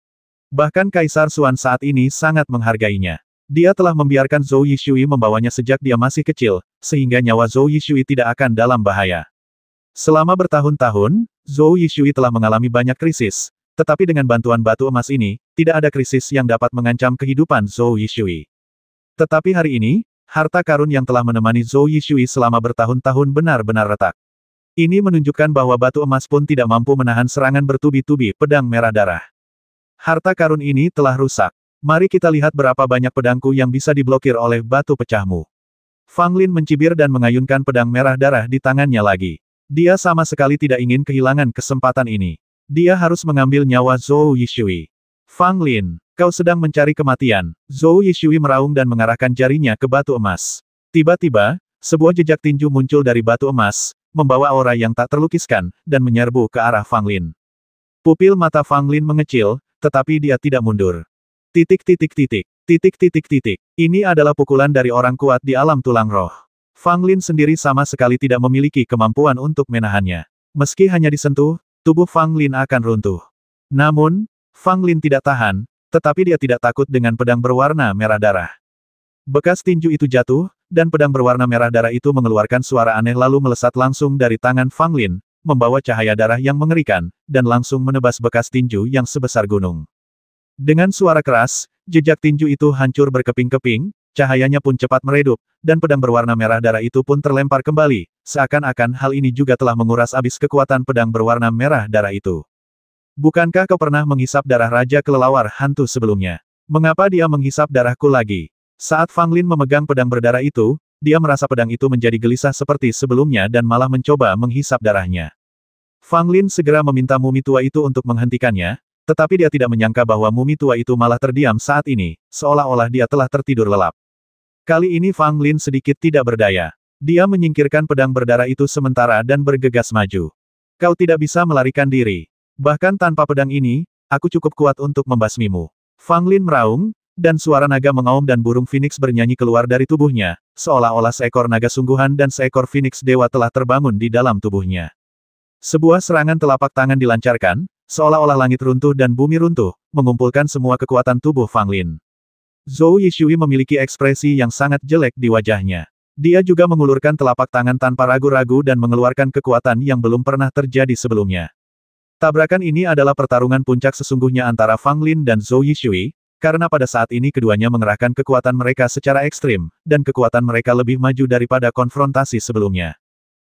Bahkan Kaisar Xuan saat ini sangat menghargainya. Dia telah membiarkan Zhou Yishui membawanya sejak dia masih kecil, sehingga nyawa Zhou Yishui tidak akan dalam bahaya. Selama bertahun-tahun, Zhou Yishui telah mengalami banyak krisis, tetapi dengan bantuan batu emas ini, tidak ada krisis yang dapat mengancam kehidupan Zhou Yishui. Tetapi hari ini, harta karun yang telah menemani Zhou Yishui selama bertahun-tahun benar-benar retak. Ini menunjukkan bahwa batu emas pun tidak mampu menahan serangan bertubi-tubi pedang merah darah. Harta karun ini telah rusak. Mari kita lihat berapa banyak pedangku yang bisa diblokir oleh batu pecahmu. Fang Lin mencibir dan mengayunkan pedang merah darah di tangannya lagi. Dia sama sekali tidak ingin kehilangan kesempatan ini. Dia harus mengambil nyawa Zhou Yishui. Fang Lin, kau sedang mencari kematian. Zhou Yishui meraung dan mengarahkan jarinya ke batu emas. Tiba-tiba, sebuah jejak tinju muncul dari batu emas, membawa aura yang tak terlukiskan, dan menyerbu ke arah Fang Lin. Pupil mata Fang Lin mengecil, tetapi dia tidak mundur. Titik. Ini adalah pukulan dari orang kuat di alam tulang roh. Fang Lin sendiri sama sekali tidak memiliki kemampuan untuk menahannya. Meski hanya disentuh, tubuh Fang Lin akan runtuh. Namun, Fang Lin tidak tahan, tetapi dia tidak takut dengan pedang berwarna merah darah. Bekas tinju itu jatuh, dan pedang berwarna merah darah itu mengeluarkan suara aneh lalu melesat langsung dari tangan Fang Lin, membawa cahaya darah yang mengerikan, dan langsung menebas bekas tinju yang sebesar gunung. Dengan suara keras, jejak tinju itu hancur berkeping-keping, cahayanya pun cepat meredup, dan pedang berwarna merah darah itu pun terlempar kembali, seakan-akan hal ini juga telah menguras habis kekuatan pedang berwarna merah darah itu. Bukankah kau pernah menghisap darah Raja Kelelawar Hantu sebelumnya? Mengapa dia menghisap darahku lagi? Saat Fang Lin memegang pedang berdarah itu, dia merasa pedang itu menjadi gelisah seperti sebelumnya dan malah mencoba menghisap darahnya. Fang Lin segera meminta mumi tua itu untuk menghentikannya, tetapi dia tidak menyangka bahwa mumi tua itu malah terdiam saat ini, seolah-olah dia telah tertidur lelap. Kali ini Fang Lin sedikit tidak berdaya. Dia menyingkirkan pedang berdarah itu sementara dan bergegas maju. Kau tidak bisa melarikan diri. Bahkan tanpa pedang ini, aku cukup kuat untuk membasmimu. Fang Lin meraung, dan suara naga mengaum dan burung phoenix bernyanyi keluar dari tubuhnya, seolah-olah seekor naga sungguhan dan seekor phoenix dewa telah terbangun di dalam tubuhnya. Sebuah serangan telapak tangan dilancarkan, seolah-olah langit runtuh dan bumi runtuh, mengumpulkan semua kekuatan tubuh Fang Lin. Zhou Yishui memiliki ekspresi yang sangat jelek di wajahnya. Dia juga mengulurkan telapak tangan tanpa ragu-ragu dan mengeluarkan kekuatan yang belum pernah terjadi sebelumnya. Tabrakan ini adalah pertarungan puncak sesungguhnya antara Fang Lin dan Zhou Yishui, karena pada saat ini keduanya mengerahkan kekuatan mereka secara ekstrim, dan kekuatan mereka lebih maju daripada konfrontasi sebelumnya.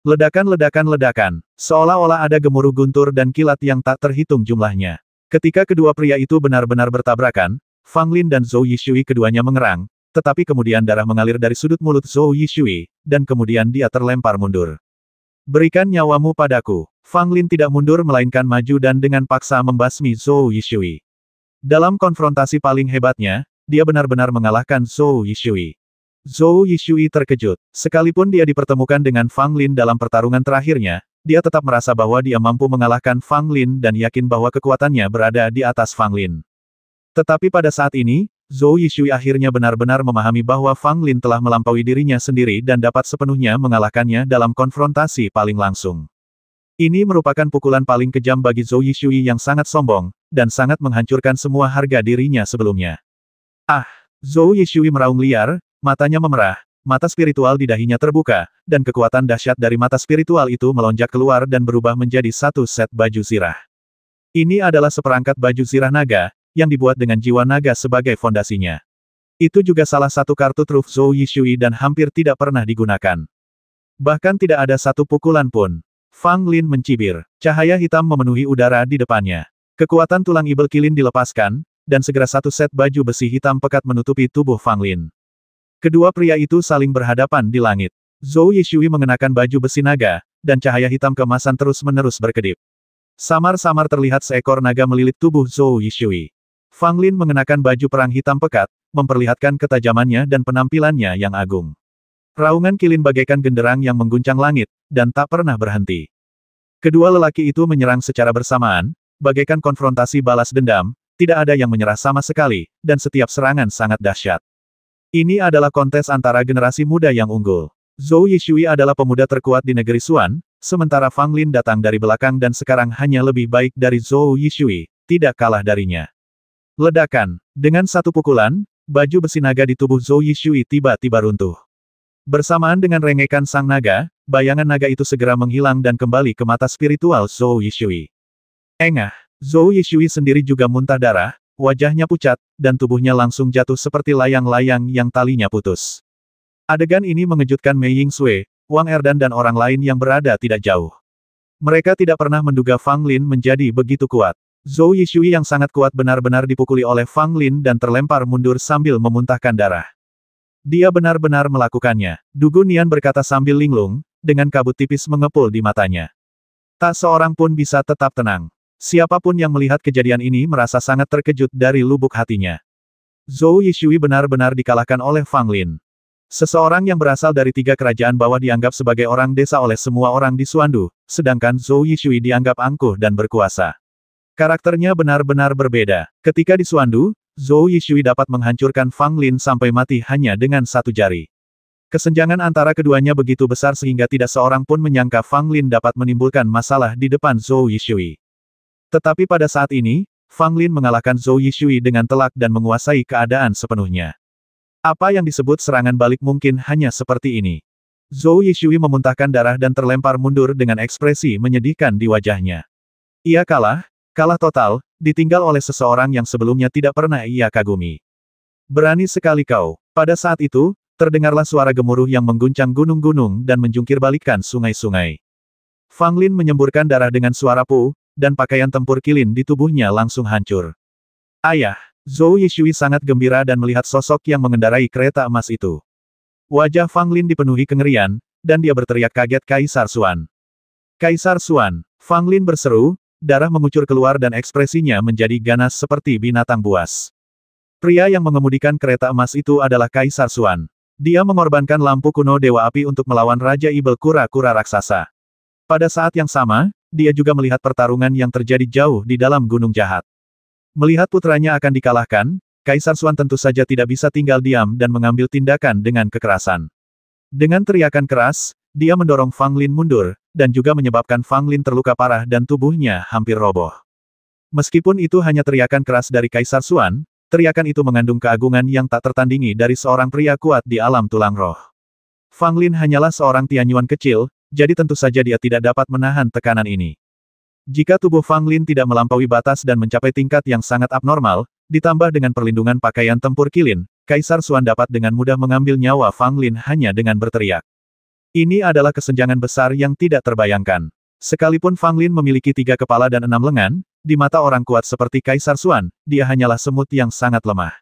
Ledakan, seolah-olah ada gemuruh guntur dan kilat yang tak terhitung jumlahnya. Ketika kedua pria itu benar-benar bertabrakan, Fang Lin dan Zhou Yishui keduanya mengerang, tetapi kemudian darah mengalir dari sudut mulut Zhou Yishui, dan kemudian dia terlempar mundur. Berikan nyawamu padaku. Fang Lin tidak mundur melainkan maju dan dengan paksa membasmi Zhou Yishui. Dalam konfrontasi paling hebatnya, dia benar-benar mengalahkan Zhou Yishui. Zhou Yishui terkejut. Sekalipun dia dipertemukan dengan Fang Lin dalam pertarungan terakhirnya, dia tetap merasa bahwa dia mampu mengalahkan Fang Lin dan yakin bahwa kekuatannya berada di atas Fang Lin. Tetapi pada saat ini, Zhou Yishui akhirnya benar-benar memahami bahwa Fang Lin telah melampaui dirinya sendiri dan dapat sepenuhnya mengalahkannya dalam konfrontasi paling langsung. Ini merupakan pukulan paling kejam bagi Zhou Yishui yang sangat sombong, dan sangat menghancurkan semua harga dirinya sebelumnya. Ah! Zhou Yishui meraung liar, matanya memerah, mata spiritual di dahinya terbuka, dan kekuatan dahsyat dari mata spiritual itu melonjak keluar dan berubah menjadi satu set baju zirah. Ini adalah seperangkat baju zirah naga, yang dibuat dengan jiwa naga sebagai fondasinya. Itu juga salah satu kartu truf Zhou Yishui dan hampir tidak pernah digunakan. Bahkan tidak ada satu pukulan pun. Fang Lin mencibir. Cahaya hitam memenuhi udara di depannya. Kekuatan tulang ibel kilin dilepaskan, dan segera satu set baju besi hitam pekat menutupi tubuh Fang Lin. Kedua pria itu saling berhadapan di langit. Zhou Yishui mengenakan baju besi naga, dan cahaya hitam keemasan terus-menerus berkedip. Samar-samar terlihat seekor naga melilit tubuh Zhou Yishui. Fang Lin mengenakan baju perang hitam pekat, memperlihatkan ketajamannya dan penampilannya yang agung. Raungan kilin bagaikan genderang yang mengguncang langit, dan tak pernah berhenti. Kedua lelaki itu menyerang secara bersamaan, bagaikan konfrontasi balas dendam, tidak ada yang menyerah sama sekali, dan setiap serangan sangat dahsyat. Ini adalah kontes antara generasi muda yang unggul. Zhou Yishui adalah pemuda terkuat di negeri Xuan, sementara Fang Lin datang dari belakang dan sekarang hanya lebih baik dari Zhou Yishui, tidak kalah darinya. Ledakan. Dengan satu pukulan, baju besi naga di tubuh Zhou Yishui tiba-tiba runtuh. Bersamaan dengan rengekan sang naga, bayangan naga itu segera menghilang dan kembali ke mata spiritual Zhou Yishui. Engah. Zhou Yishui sendiri juga muntah darah, wajahnya pucat, dan tubuhnya langsung jatuh seperti layang-layang yang talinya putus. Adegan ini mengejutkan Mei Yingsui, Wang Erdan dan orang lain yang berada tidak jauh. Mereka tidak pernah menduga Fang Lin menjadi begitu kuat. Zhou Yishui yang sangat kuat benar-benar dipukuli oleh Fang Lin dan terlempar mundur sambil memuntahkan darah. Dia benar-benar melakukannya, Du Nian berkata sambil linglung, dengan kabut tipis mengepul di matanya. Tak seorang pun bisa tetap tenang. Siapapun yang melihat kejadian ini merasa sangat terkejut dari lubuk hatinya. Zhou Yishui benar-benar dikalahkan oleh Fang Lin. Seseorang yang berasal dari 3 kerajaan bawah dianggap sebagai orang desa oleh semua orang di Xuandu, sedangkan Zhou Yishui dianggap angkuh dan berkuasa. Karakternya benar-benar berbeda. Ketika di Xuandu, Zhou Yishui dapat menghancurkan Fang Lin sampai mati hanya dengan satu jari. Kesenjangan antara keduanya begitu besar sehingga tidak seorang pun menyangka Fang Lin dapat menimbulkan masalah di depan Zhou Yishui. Tetapi pada saat ini, Fang Lin mengalahkan Zhou Yishui dengan telak dan menguasai keadaan sepenuhnya. Apa yang disebut serangan balik mungkin hanya seperti ini. Zhou Yishui memuntahkan darah dan terlempar mundur dengan ekspresi menyedihkan di wajahnya. Ia kalah total, ditinggal oleh seseorang yang sebelumnya tidak pernah ia kagumi. Berani sekali kau. Pada saat itu, terdengarlah suara gemuruh yang mengguncang gunung-gunung dan menjungkir balikkan sungai-sungai. Fang Lin menyemburkan darah dengan suara pu, dan pakaian tempur kilin di tubuhnya langsung hancur. Ayah! Zhou Yishui sangat gembira dan melihat sosok yang mengendarai kereta emas itu. Wajah Fang Lin dipenuhi kengerian, dan dia berteriak kaget Kaisar Xuan. Kaisar Xuan! Fang Lin berseru, darah mengucur keluar dan ekspresinya menjadi ganas seperti binatang buas. Pria yang mengemudikan kereta emas itu adalah Kaisar Xuan. Dia mengorbankan lampu kuno Dewa Api untuk melawan Raja Ibel kura-kura raksasa. Pada saat yang sama, dia juga melihat pertarungan yang terjadi jauh di dalam Gunung Jahat. Melihat putranya akan dikalahkan, Kaisar Xuan tentu saja tidak bisa tinggal diam dan mengambil tindakan dengan kekerasan. Dengan teriakan keras, dia mendorong Fang Lin mundur, dan juga menyebabkan Fang Lin terluka parah dan tubuhnya hampir roboh. Meskipun itu hanya teriakan keras dari Kaisar Xuan, teriakan itu mengandung keagungan yang tak tertandingi dari seorang pria kuat di alam tulang roh. Fang Lin hanyalah seorang tianyuan kecil, jadi tentu saja dia tidak dapat menahan tekanan ini. Jika tubuh Fang Lin tidak melampaui batas dan mencapai tingkat yang sangat abnormal, ditambah dengan perlindungan pakaian tempur kilin, Kaisar Xuan dapat dengan mudah mengambil nyawa Fang Lin hanya dengan berteriak. Ini adalah kesenjangan besar yang tidak terbayangkan. Sekalipun Fang Lin memiliki 3 kepala dan 6 lengan, di mata orang kuat seperti Kaisar Xuan, dia hanyalah semut yang sangat lemah.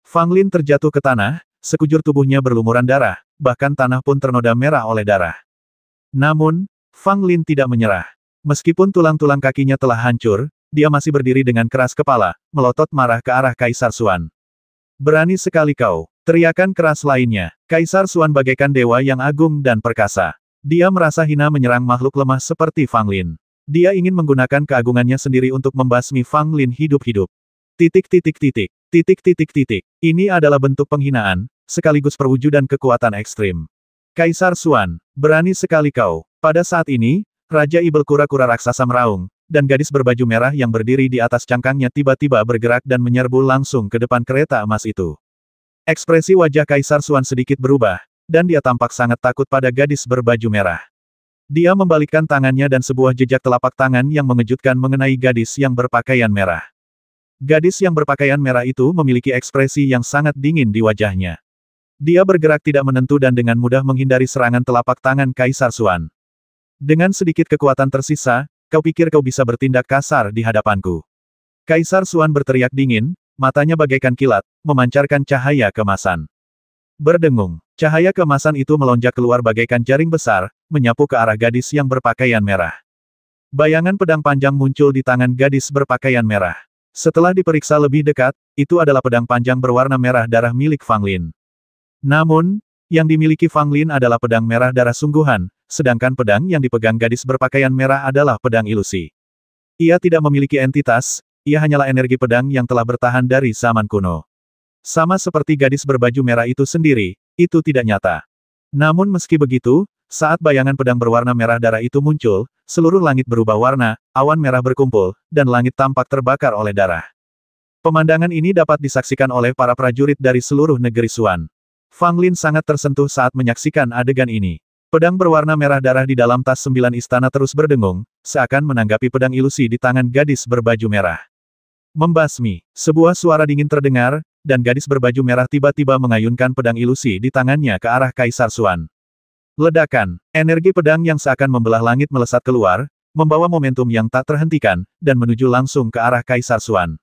Fang Lin terjatuh ke tanah, sekujur tubuhnya berlumuran darah, bahkan tanah pun ternoda merah oleh darah. Namun, Fang Lin tidak menyerah. Meskipun tulang-tulang kakinya telah hancur, dia masih berdiri dengan keras kepala, melotot marah ke arah Kaisar Xuan. Berani sekali kau. Teriakan keras lainnya. Kaisar Xuan bagaikan dewa yang agung dan perkasa. Dia merasa hina menyerang makhluk lemah seperti Fang Lin. Dia ingin menggunakan keagungannya sendiri untuk membasmi Fang Lin hidup-hidup. Ini adalah bentuk penghinaan, sekaligus perwujudan kekuatan ekstrim. Kaisar Xuan, berani sekali kau. Pada saat ini, Raja Ibel kura-kura raksasa meraung, dan gadis berbaju merah yang berdiri di atas cangkangnya tiba-tiba bergerak dan menyerbu langsung ke depan kereta emas itu. Ekspresi wajah Kaisar Xuan sedikit berubah, dan dia tampak sangat takut pada gadis berbaju merah. Dia membalikkan tangannya dan sebuah jejak telapak tangan yang mengejutkan mengenai gadis yang berpakaian merah. Gadis yang berpakaian merah itu memiliki ekspresi yang sangat dingin di wajahnya. Dia bergerak tidak menentu dan dengan mudah menghindari serangan telapak tangan Kaisar Xuan. Dengan sedikit kekuatan tersisa, kau pikir kau bisa bertindak kasar di hadapanku? Kaisar Xuan berteriak dingin, matanya bagaikan kilat, memancarkan cahaya keemasan. Berdengung, cahaya keemasan itu melonjak keluar bagaikan jaring besar, menyapu ke arah gadis yang berpakaian merah. Bayangan pedang panjang muncul di tangan gadis berpakaian merah. Setelah diperiksa lebih dekat, itu adalah pedang panjang berwarna merah darah milik Fang Lin. Namun, yang dimiliki Fang Lin adalah pedang merah darah sungguhan, sedangkan pedang yang dipegang gadis berpakaian merah adalah pedang ilusi. Ia tidak memiliki entitas, ia hanyalah energi pedang yang telah bertahan dari zaman kuno. Sama seperti gadis berbaju merah itu sendiri, itu tidak nyata. Namun meski begitu, saat bayangan pedang berwarna merah darah itu muncul, seluruh langit berubah warna, awan merah berkumpul, dan langit tampak terbakar oleh darah. Pemandangan ini dapat disaksikan oleh para prajurit dari seluruh negeri Xuan. Fang Lin sangat tersentuh saat menyaksikan adegan ini. Pedang berwarna merah darah di dalam tas 9 istana terus berdengung, seakan menanggapi pedang ilusi di tangan gadis berbaju merah. Membasmi, sebuah suara dingin terdengar, dan gadis berbaju merah tiba-tiba mengayunkan pedang ilusi di tangannya ke arah Kaisar Xuan. Ledakan, energi pedang yang seakan membelah langit melesat keluar, membawa momentum yang tak terhentikan, dan menuju langsung ke arah Kaisar Xuan.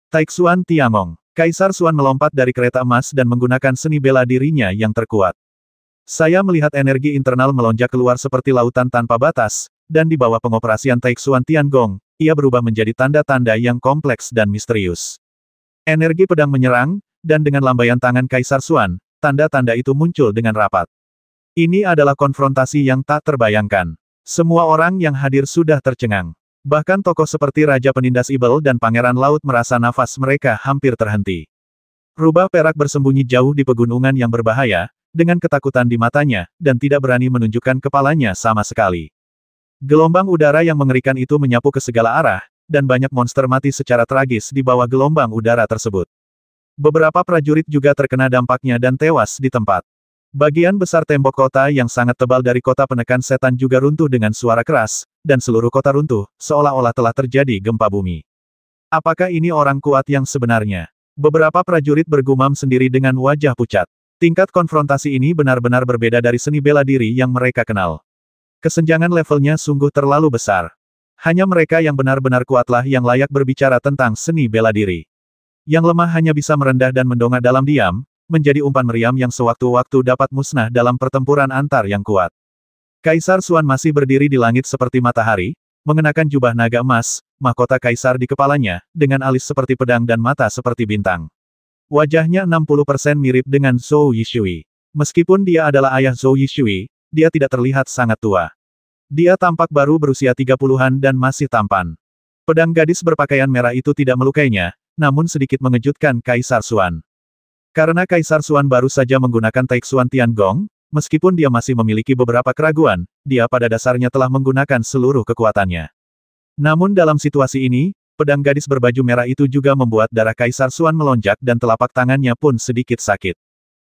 Taixuan Tiangong. Kaisar Xuan melompat dari kereta emas dan menggunakan seni bela dirinya yang terkuat. Saya melihat energi internal melonjak keluar seperti lautan tanpa batas, dan di bawah pengoperasian Taixuan Tiangong, ia berubah menjadi tanda-tanda yang kompleks dan misterius. Energi pedang menyerang, dan dengan lambaian tangan Kaisar Xuan, tanda-tanda itu muncul dengan rapat. Ini adalah konfrontasi yang tak terbayangkan. Semua orang yang hadir sudah tercengang. Bahkan tokoh seperti Raja Penindas Ibel dan Pangeran Laut merasa nafas mereka hampir terhenti. Rubah perak bersembunyi jauh di pegunungan yang berbahaya, dengan ketakutan di matanya, dan tidak berani menunjukkan kepalanya sama sekali. Gelombang udara yang mengerikan itu menyapu ke segala arah, dan banyak monster mati secara tragis di bawah gelombang udara tersebut. Beberapa prajurit juga terkena dampaknya dan tewas di tempat. Bagian besar tembok kota yang sangat tebal dari kota penekan setan juga runtuh dengan suara keras, dan seluruh kota runtuh, seolah-olah telah terjadi gempa bumi. Apakah ini orang kuat yang sebenarnya? Beberapa prajurit bergumam sendiri dengan wajah pucat. Tingkat konfrontasi ini benar-benar berbeda dari seni bela diri yang mereka kenal. Kesenjangan levelnya sungguh terlalu besar. Hanya mereka yang benar-benar kuatlah yang layak berbicara tentang seni bela diri. Yang lemah hanya bisa merendah dan mendongak dalam diam, menjadi umpan meriam yang sewaktu-waktu dapat musnah dalam pertempuran antar yang kuat. Kaisar Xuan masih berdiri di langit seperti matahari, mengenakan jubah naga emas, mahkota kaisar di kepalanya, dengan alis seperti pedang dan mata seperti bintang. Wajahnya 60% mirip dengan Zhou Yishui. Meskipun dia adalah ayah Zhou Yishui, dia tidak terlihat sangat tua. Dia tampak baru berusia 30-an dan masih tampan. Pedang gadis berpakaian merah itu tidak melukainya, namun sedikit mengejutkan Kaisar Xuan. Karena Kaisar Xuan baru saja menggunakan Taixuan Tiangong, meskipun dia masih memiliki beberapa keraguan, dia pada dasarnya telah menggunakan seluruh kekuatannya. Namun dalam situasi ini, pedang gadis berbaju merah itu juga membuat darah Kaisar Xuan melonjak dan telapak tangannya pun sedikit sakit.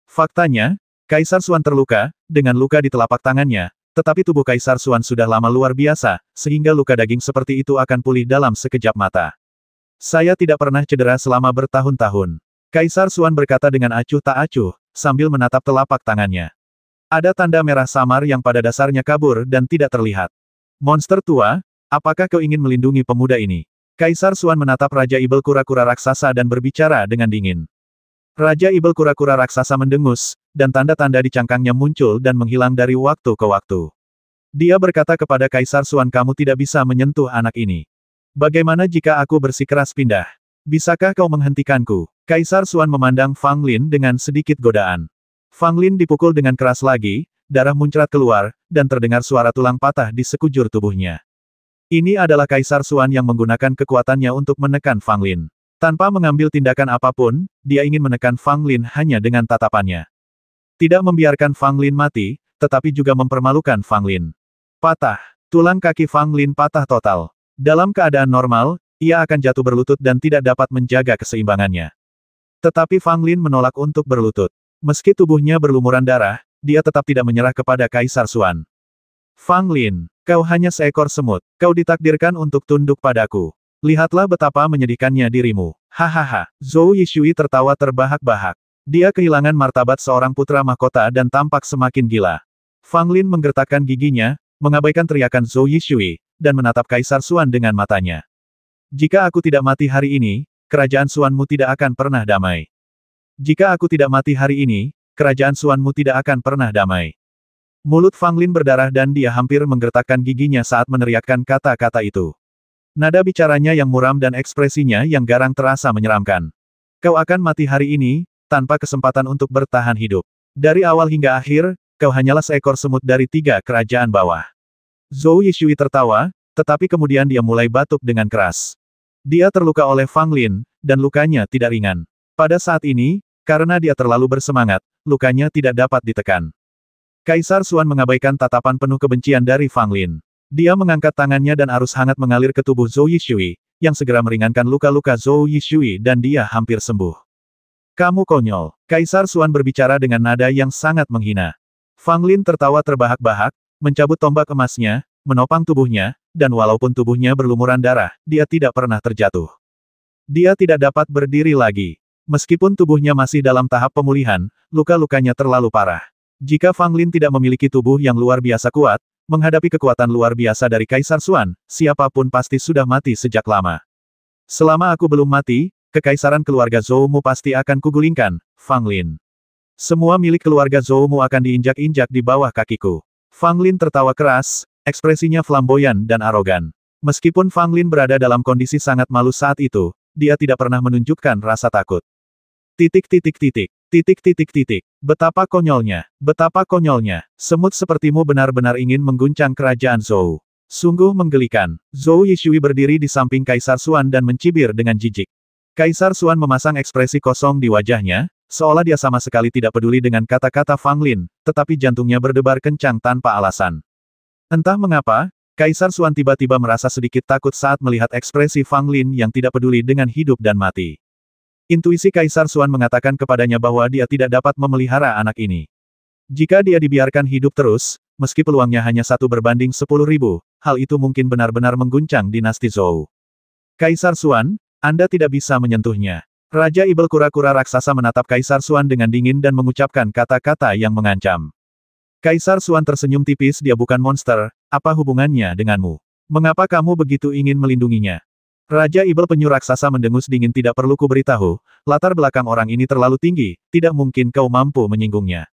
Faktanya, Kaisar Xuan terluka, dengan luka di telapak tangannya, tetapi tubuh Kaisar Xuan sudah lama luar biasa, sehingga luka daging seperti itu akan pulih dalam sekejap mata. Saya tidak pernah cedera selama bertahun-tahun. Kaisar Xuan berkata dengan acuh tak acuh, sambil menatap telapak tangannya. Ada tanda merah samar yang pada dasarnya kabur dan tidak terlihat. Monster tua, apakah kau ingin melindungi pemuda ini? Kaisar Xuan menatap Raja Ibel kura-kura raksasa dan berbicara dengan dingin. Raja Ibel kura-kura raksasa mendengus, dan tanda-tanda di cangkangnya muncul dan menghilang dari waktu ke waktu. Dia berkata kepada Kaisar Xuan, kamu tidak bisa menyentuh anak ini. Bagaimana jika aku bersikeras pindah? Bisakah kau menghentikanku? Kaisar Xuan memandang Fang Lin dengan sedikit godaan. Fang Lin dipukul dengan keras lagi, darah muncrat keluar, dan terdengar suara tulang patah di sekujur tubuhnya. Ini adalah Kaisar Xuan yang menggunakan kekuatannya untuk menekan Fang Lin. Tanpa mengambil tindakan apapun, dia ingin menekan Fang Lin hanya dengan tatapannya. Tidak membiarkan Fang Lin mati, tetapi juga mempermalukan Fang Lin. Patah. Tulang kaki Fang Lin patah total. Dalam keadaan normal, ia akan jatuh berlutut dan tidak dapat menjaga keseimbangannya. Tetapi Fang Lin menolak untuk berlutut. Meski tubuhnya berlumuran darah, dia tetap tidak menyerah kepada Kaisar Xuan. Fang Lin, kau hanya seekor semut. Kau ditakdirkan untuk tunduk padaku. Lihatlah betapa menyedihkannya dirimu. Hahaha. Zhou Yishui tertawa terbahak-bahak. Dia kehilangan martabat seorang putra mahkota dan tampak semakin gila. Fang Lin menggertakkan giginya, mengabaikan teriakan Zhou Yishui, dan menatap Kaisar Xuan dengan matanya. Jika aku tidak mati hari ini, kerajaan Suanmu tidak akan pernah damai. Jika aku tidak mati hari ini, kerajaan Suanmu tidak akan pernah damai. Mulut Fang Lin berdarah dan dia hampir menggertakkan giginya saat meneriakkan kata-kata itu. Nada bicaranya yang muram dan ekspresinya yang garang terasa menyeramkan. Kau akan mati hari ini, tanpa kesempatan untuk bertahan hidup. Dari awal hingga akhir, kau hanyalah seekor semut dari 3 kerajaan bawah. Zhou Yishui tertawa, tetapi kemudian dia mulai batuk dengan keras. Dia terluka oleh Fang Lin, dan lukanya tidak ringan. Pada saat ini, karena dia terlalu bersemangat, lukanya tidak dapat ditekan. Kaisar Xuan mengabaikan tatapan penuh kebencian dari Fang Lin. Dia mengangkat tangannya dan arus hangat mengalir ke tubuh Zhou Yishui, yang segera meringankan luka-luka Zhou Yishui dan dia hampir sembuh. Kamu konyol. Kaisar Xuan berbicara dengan nada yang sangat menghina. Fang Lin tertawa terbahak-bahak, mencabut tombak emasnya, menopang tubuhnya, dan walaupun tubuhnya berlumuran darah, dia tidak pernah terjatuh. Dia tidak dapat berdiri lagi. Meskipun tubuhnya masih dalam tahap pemulihan, luka-lukanya terlalu parah. Jika Fang Lin tidak memiliki tubuh yang luar biasa kuat, menghadapi kekuatan luar biasa dari Kaisar Xuan, siapapun pasti sudah mati sejak lama. Selama aku belum mati, kekaisaran keluarga Zhoumu pasti akan kugulingkan, Fang Lin. Semua milik keluarga Zhoumu akan diinjak-injak di bawah kakiku. Fang Lin tertawa keras, ekspresinya flamboyan dan arogan. Meskipun Fang Lin berada dalam kondisi sangat malu saat itu, dia tidak pernah menunjukkan rasa takut. Titik. Betapa konyolnya. Semut sepertimu benar-benar ingin mengguncang kerajaan Zhou. Sungguh menggelikan. Zhou Yishui berdiri di samping Kaisar Xuan dan mencibir dengan jijik. Kaisar Xuan memasang ekspresi kosong di wajahnya, seolah dia sama sekali tidak peduli dengan kata-kata Fang Lin, tetapi jantungnya berdebar kencang tanpa alasan. Entah mengapa, Kaisar Xuan tiba-tiba merasa sedikit takut saat melihat ekspresi Fang Lin yang tidak peduli dengan hidup dan mati. Intuisi Kaisar Xuan mengatakan kepadanya bahwa dia tidak dapat memelihara anak ini. Jika dia dibiarkan hidup terus, meski peluangnya hanya 1/10.000, hal itu mungkin benar-benar mengguncang dinasti Zhou. Kaisar Xuan, Anda tidak bisa menyentuhnya. Raja Ibel kura-kura raksasa menatap Kaisar Xuan dengan dingin dan mengucapkan kata-kata yang mengancam. Kaisar Xuan tersenyum tipis. Dia bukan monster, apa hubungannya denganmu? Mengapa kamu begitu ingin melindunginya? Raja Ibel penyu raksasa mendengus dingin. Tidak perlu kuberitahu, latar belakang orang ini terlalu tinggi, tidak mungkin kau mampu menyinggungnya.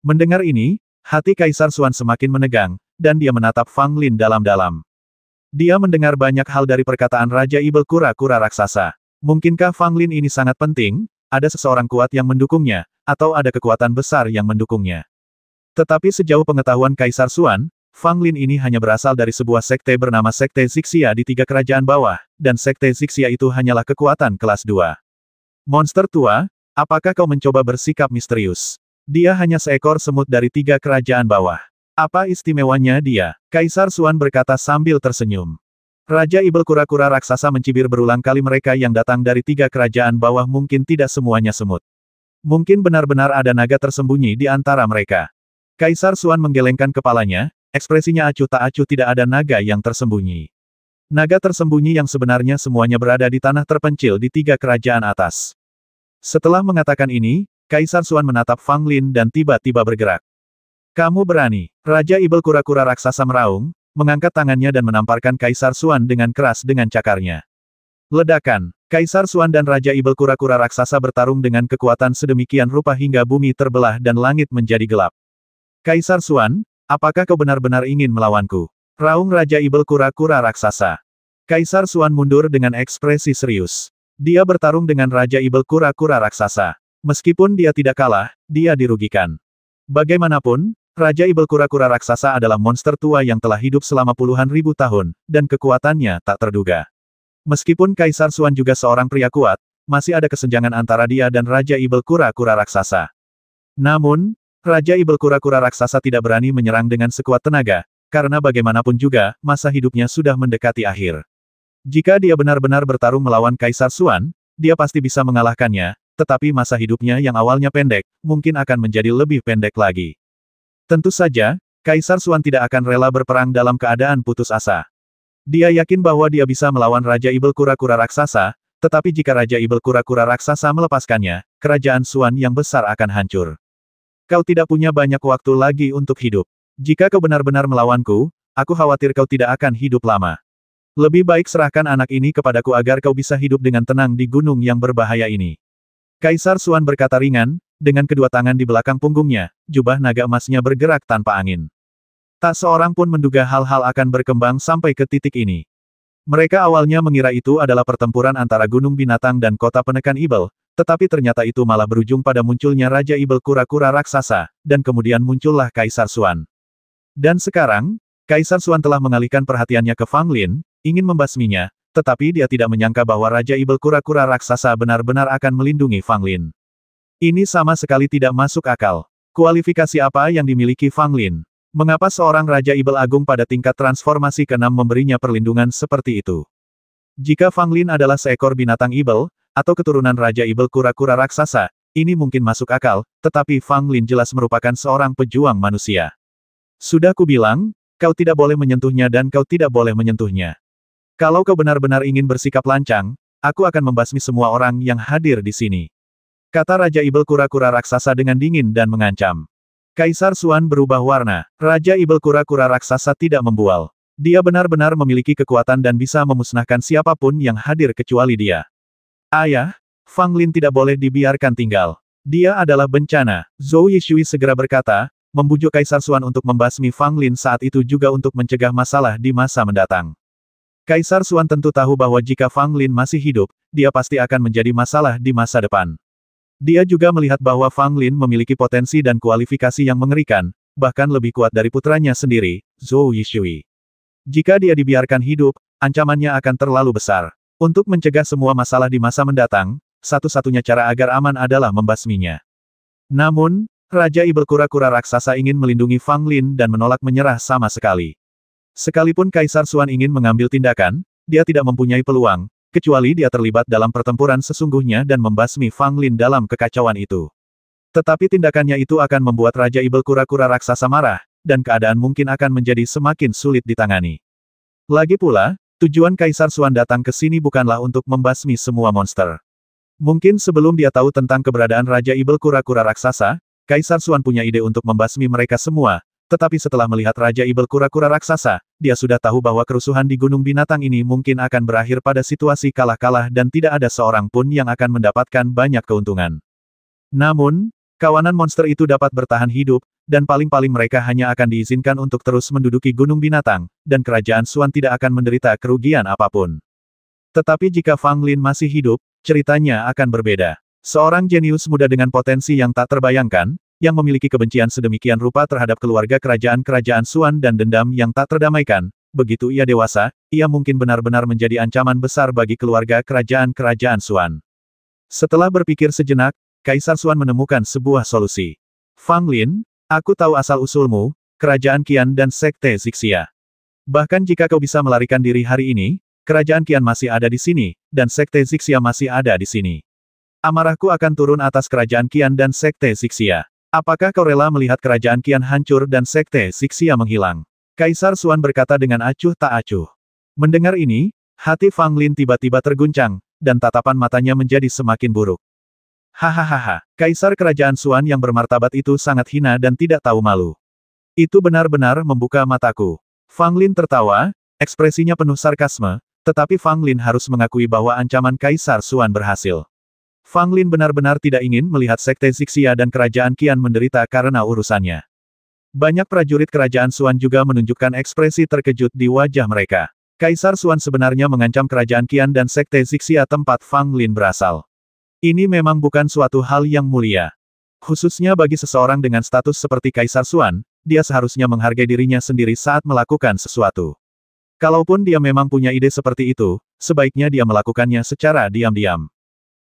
Mendengar ini, hati Kaisar Xuan semakin menegang, dan dia menatap Fang Lin dalam-dalam. Dia mendengar banyak hal dari perkataan Raja Ibel kura-kura raksasa. Mungkinkah Fang Lin ini sangat penting? Ada seseorang kuat yang mendukungnya, atau ada kekuatan besar yang mendukungnya. Tetapi sejauh pengetahuan Kaisar Xuan, Fang Lin ini hanya berasal dari sebuah sekte bernama Sekte Zixia di 3 kerajaan bawah, dan Sekte Zixia itu hanyalah kekuatan kelas 2. Monster tua, apakah kau mencoba bersikap misterius? Dia hanya seekor semut dari 3 kerajaan bawah. Apa istimewanya dia? Kaisar Xuan berkata sambil tersenyum. Raja Ibel kura-kura raksasa mencibir berulang kali. Mereka yang datang dari 3 kerajaan bawah mungkin tidak semuanya semut. Mungkin benar-benar ada naga tersembunyi di antara mereka. Kaisar Xuan menggelengkan kepalanya, ekspresinya acuh tak acuh. Tidak ada naga yang tersembunyi. Naga tersembunyi yang sebenarnya semuanya berada di tanah terpencil di 3 kerajaan atas. Setelah mengatakan ini, Kaisar Xuan menatap Fang Lin dan tiba-tiba bergerak. Kamu berani? Raja Ibel kura-kura raksasa meraung, mengangkat tangannya dan menamparkan Kaisar Xuan dengan keras dengan cakarnya. Ledakan. Kaisar Xuan dan Raja Ibel kura-kura raksasa bertarung dengan kekuatan sedemikian rupa hingga bumi terbelah dan langit menjadi gelap. Kaisar Xuan, apakah kau benar-benar ingin melawanku? Raung Raja Ibel kura-kura raksasa. Kaisar Xuan mundur dengan ekspresi serius. Dia bertarung dengan Raja Ibel kura-kura raksasa. Meskipun dia tidak kalah, dia dirugikan. Bagaimanapun, Raja Ibel kura-kura raksasa adalah monster tua yang telah hidup selama puluhan ribu tahun, dan kekuatannya tak terduga. Meskipun Kaisar Xuan juga seorang pria kuat, masih ada kesenjangan antara dia dan Raja Ibel kura-kura raksasa. Namun, Raja Ibel kura-kura raksasa tidak berani menyerang dengan sekuat tenaga, karena bagaimanapun juga, masa hidupnya sudah mendekati akhir. Jika dia benar-benar bertarung melawan Kaisar Xuan, dia pasti bisa mengalahkannya, tetapi masa hidupnya yang awalnya pendek, mungkin akan menjadi lebih pendek lagi. Tentu saja, Kaisar Xuan tidak akan rela berperang dalam keadaan putus asa. Dia yakin bahwa dia bisa melawan Raja Ibel kura-kura raksasa, tetapi jika Raja Ibel kura-kura raksasa melepaskannya, kerajaan Xuan yang besar akan hancur. Kau tidak punya banyak waktu lagi untuk hidup. Jika kau benar-benar melawanku, aku khawatir kau tidak akan hidup lama. Lebih baik serahkan anak ini kepadaku agar kau bisa hidup dengan tenang di gunung yang berbahaya ini. Kaisar Xuan berkata ringan, dengan kedua tangan di belakang punggungnya, jubah naga emasnya bergerak tanpa angin. Tak seorang pun menduga hal-hal akan berkembang sampai ke titik ini. Mereka awalnya mengira itu adalah pertempuran antara Gunung Binatang dan Kota Penekan Ibel, tetapi ternyata itu malah berujung pada munculnya Raja Ibel kura-kura raksasa, dan kemudian muncullah Kaisar Xuan. Dan sekarang, Kaisar Xuan telah mengalihkan perhatiannya ke Fang Lin, ingin membasminya, tetapi dia tidak menyangka bahwa Raja Ibel kura-kura raksasa benar-benar akan melindungi Fang Lin. Ini sama sekali tidak masuk akal. Kualifikasi apa yang dimiliki Fang Lin? Mengapa seorang Raja Ibel Agung pada tingkat transformasi ke-6 memberinya perlindungan seperti itu? Jika Fang Lin adalah seekor binatang Ibel, atau keturunan Raja Ibel kura-kura raksasa, ini mungkin masuk akal, tetapi Fang Lin jelas merupakan seorang pejuang manusia. Sudah kubilang, kau tidak boleh menyentuhnya dan kau tidak boleh menyentuhnya. Kalau kau benar-benar ingin bersikap lancang, aku akan membasmi semua orang yang hadir di sini. Kata Raja Ibel kura-kura raksasa dengan dingin dan mengancam. Kaisar Xuan berubah warna. Raja Ibel kura-kura raksasa tidak membual. Dia benar-benar memiliki kekuatan dan bisa memusnahkan siapapun yang hadir kecuali dia. Ayah, Fang Lin tidak boleh dibiarkan tinggal. Dia adalah bencana. Zhou Yishui segera berkata, membujuk Kaisar Xuan untuk membasmi Fang Lin saat itu juga untuk mencegah masalah di masa mendatang. Kaisar Xuan tentu tahu bahwa jika Fang Lin masih hidup, dia pasti akan menjadi masalah di masa depan. Dia juga melihat bahwa Fang Lin memiliki potensi dan kualifikasi yang mengerikan, bahkan lebih kuat dari putranya sendiri, Zhou Yishui. Jika dia dibiarkan hidup, ancamannya akan terlalu besar. Untuk mencegah semua masalah di masa mendatang, satu-satunya cara agar aman adalah membasminya. Namun, Raja Ibel kura-kura raksasa ingin melindungi Fang Lin dan menolak menyerah sama sekali. Sekalipun Kaisar Xuan ingin mengambil tindakan, dia tidak mempunyai peluang, kecuali dia terlibat dalam pertempuran sesungguhnya dan membasmi Fang Lin dalam kekacauan itu. Tetapi tindakannya itu akan membuat Raja Ibel kura-kura raksasa marah, dan keadaan mungkin akan menjadi semakin sulit ditangani. Lagi pula, tujuan Kaisar Xuan datang ke sini bukanlah untuk membasmi semua monster. Mungkin sebelum dia tahu tentang keberadaan Raja Ibel kura-kura raksasa, Kaisar Xuan punya ide untuk membasmi mereka semua. Tetapi setelah melihat Raja Ibel kura-kura raksasa, dia sudah tahu bahwa kerusuhan di Gunung Binatang ini mungkin akan berakhir pada situasi kalah-kalah dan tidak ada seorang pun yang akan mendapatkan banyak keuntungan. Namun, kawanan monster itu dapat bertahan hidup, dan paling-paling mereka hanya akan diizinkan untuk terus menduduki Gunung Binatang, dan Kerajaan Xuan tidak akan menderita kerugian apapun. Tetapi jika Fang Lin masih hidup, ceritanya akan berbeda. Seorang jenius muda dengan potensi yang tak terbayangkan, yang memiliki kebencian sedemikian rupa terhadap keluarga kerajaan-kerajaan Xuan dan dendam yang tak terdamaikan, begitu ia dewasa, ia mungkin benar-benar menjadi ancaman besar bagi keluarga kerajaan-kerajaan Xuan. Setelah berpikir sejenak, Kaisar Xuan menemukan sebuah solusi. Fang Lin, aku tahu asal-usulmu, kerajaan Qian dan Sekte Zixia. Bahkan jika kau bisa melarikan diri hari ini, kerajaan Qian masih ada di sini, dan Sekte Zixia masih ada di sini. Amarahku akan turun atas kerajaan Qian dan Sekte Zixia. Apakah kau rela melihat kerajaan Qian hancur dan Sekte Zixia menghilang? Kaisar Xuan berkata dengan acuh tak acuh. Mendengar ini, hati Fang Lin tiba-tiba terguncang, dan tatapan matanya menjadi semakin buruk. Hahaha, Kaisar kerajaan Xuan yang bermartabat itu sangat hina dan tidak tahu malu. Itu benar-benar membuka mataku. Fang Lin tertawa, ekspresinya penuh sarkasme, tetapi Fang Lin harus mengakui bahwa ancaman Kaisar Xuan berhasil. Fang Lin benar-benar tidak ingin melihat Sekte Zixia dan Kerajaan Qian menderita karena urusannya. Banyak prajurit Kerajaan Xuan juga menunjukkan ekspresi terkejut di wajah mereka. Kaisar Xuan sebenarnya mengancam Kerajaan Qian dan Sekte Zixia tempat Fang Lin berasal. Ini memang bukan suatu hal yang mulia. Khususnya bagi seseorang dengan status seperti Kaisar Xuan, dia seharusnya menghargai dirinya sendiri saat melakukan sesuatu. Kalaupun dia memang punya ide seperti itu, sebaiknya dia melakukannya secara diam-diam.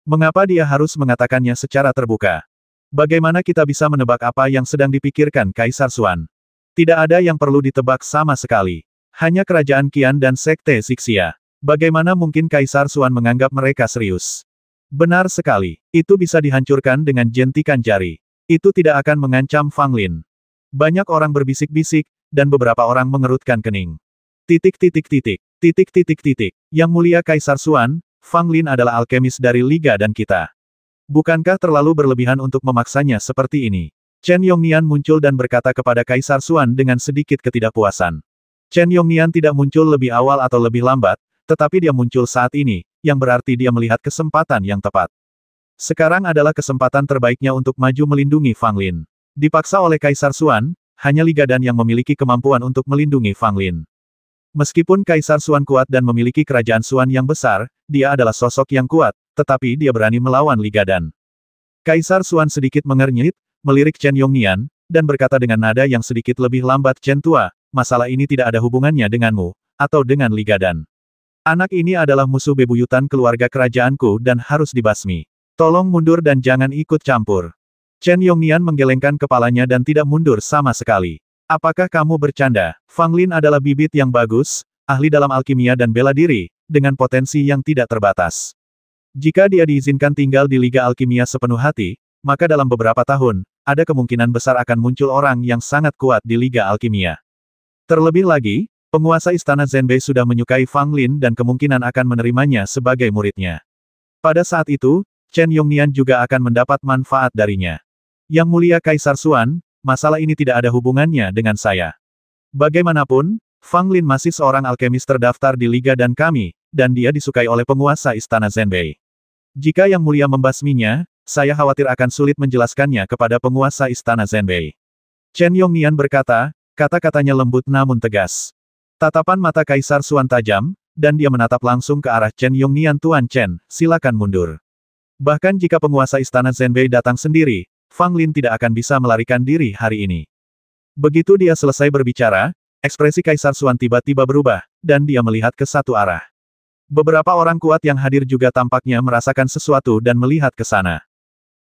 Mengapa dia harus mengatakannya secara terbuka? Bagaimana kita bisa menebak apa yang sedang dipikirkan Kaisar Xuan? Tidak ada yang perlu ditebak sama sekali. Hanya kerajaan Qian dan Sekte Zixia. Bagaimana mungkin Kaisar Xuan menganggap mereka serius? Benar sekali. Itu bisa dihancurkan dengan jentikan jari. Itu tidak akan mengancam Fang Lin. Banyak orang berbisik-bisik, dan beberapa orang mengerutkan kening. Titik. Yang mulia Kaisar Xuan, Fang Lin adalah alkemis dari Liga dan kita. Bukankah terlalu berlebihan untuk memaksanya seperti ini? Chen Yongnian muncul dan berkata kepada Kaisar Xuan dengan sedikit ketidakpuasan. Chen Yongnian tidak muncul lebih awal atau lebih lambat, Tetapi dia muncul saat ini, yang berarti dia melihat kesempatan yang tepat. Sekarang adalah kesempatan terbaiknya untuk maju melindungi Fang Lin. Dipaksa oleh Kaisar Xuan, hanya Liga Dan yang memiliki kemampuan untuk melindungi Fang Lin. Meskipun Kaisar Xuan kuat dan memiliki kerajaan Xuan yang besar, dia adalah sosok yang kuat, tetapi dia berani melawan Liga Dan. Kaisar Xuan sedikit mengernyit, melirik Chen Yongnian, dan berkata dengan nada yang sedikit lebih lambat, Chen Tua, masalah ini tidak ada hubungannya denganmu, atau dengan Liga Dan. Anak ini adalah musuh bebuyutan keluarga kerajaanku dan harus dibasmi. Tolong mundur dan jangan ikut campur. Chen Yongnian menggelengkan kepalanya dan tidak mundur sama sekali. Apakah kamu bercanda? Fang Lin adalah bibit yang bagus, ahli dalam alkimia dan bela diri, dengan potensi yang tidak terbatas. Jika dia diizinkan tinggal di Liga Alkimia sepenuh hati, maka dalam beberapa tahun, ada kemungkinan besar akan muncul orang yang sangat kuat di Liga Alkimia. Terlebih lagi, penguasa Istana Zhenbei sudah menyukai Fang Lin dan kemungkinan akan menerimanya sebagai muridnya. Pada saat itu, Chen Yongnian juga akan mendapat manfaat darinya. Yang mulia Kaisar Xuan, masalah ini tidak ada hubungannya dengan saya. Bagaimanapun, Fang Lin masih seorang alkemis terdaftar di Liga dan kami, dan dia disukai oleh penguasa Istana Zhenbei. Jika Yang Mulia membasminya, saya khawatir akan sulit menjelaskannya kepada penguasa Istana Zhenbei. Chen Yongnian berkata, kata-katanya lembut namun tegas. Tatapan mata Kaisar Xuan tajam, dan dia menatap langsung ke arah Chen Yongnian. Tuan Chen, silakan mundur. Bahkan jika penguasa Istana Zhenbei datang sendiri, Fang Lin tidak akan bisa melarikan diri hari ini. Begitu dia selesai berbicara, ekspresi Kaisar Xuan tiba-tiba berubah, dan dia melihat ke satu arah. Beberapa orang kuat yang hadir juga tampaknya merasakan sesuatu dan melihat ke sana.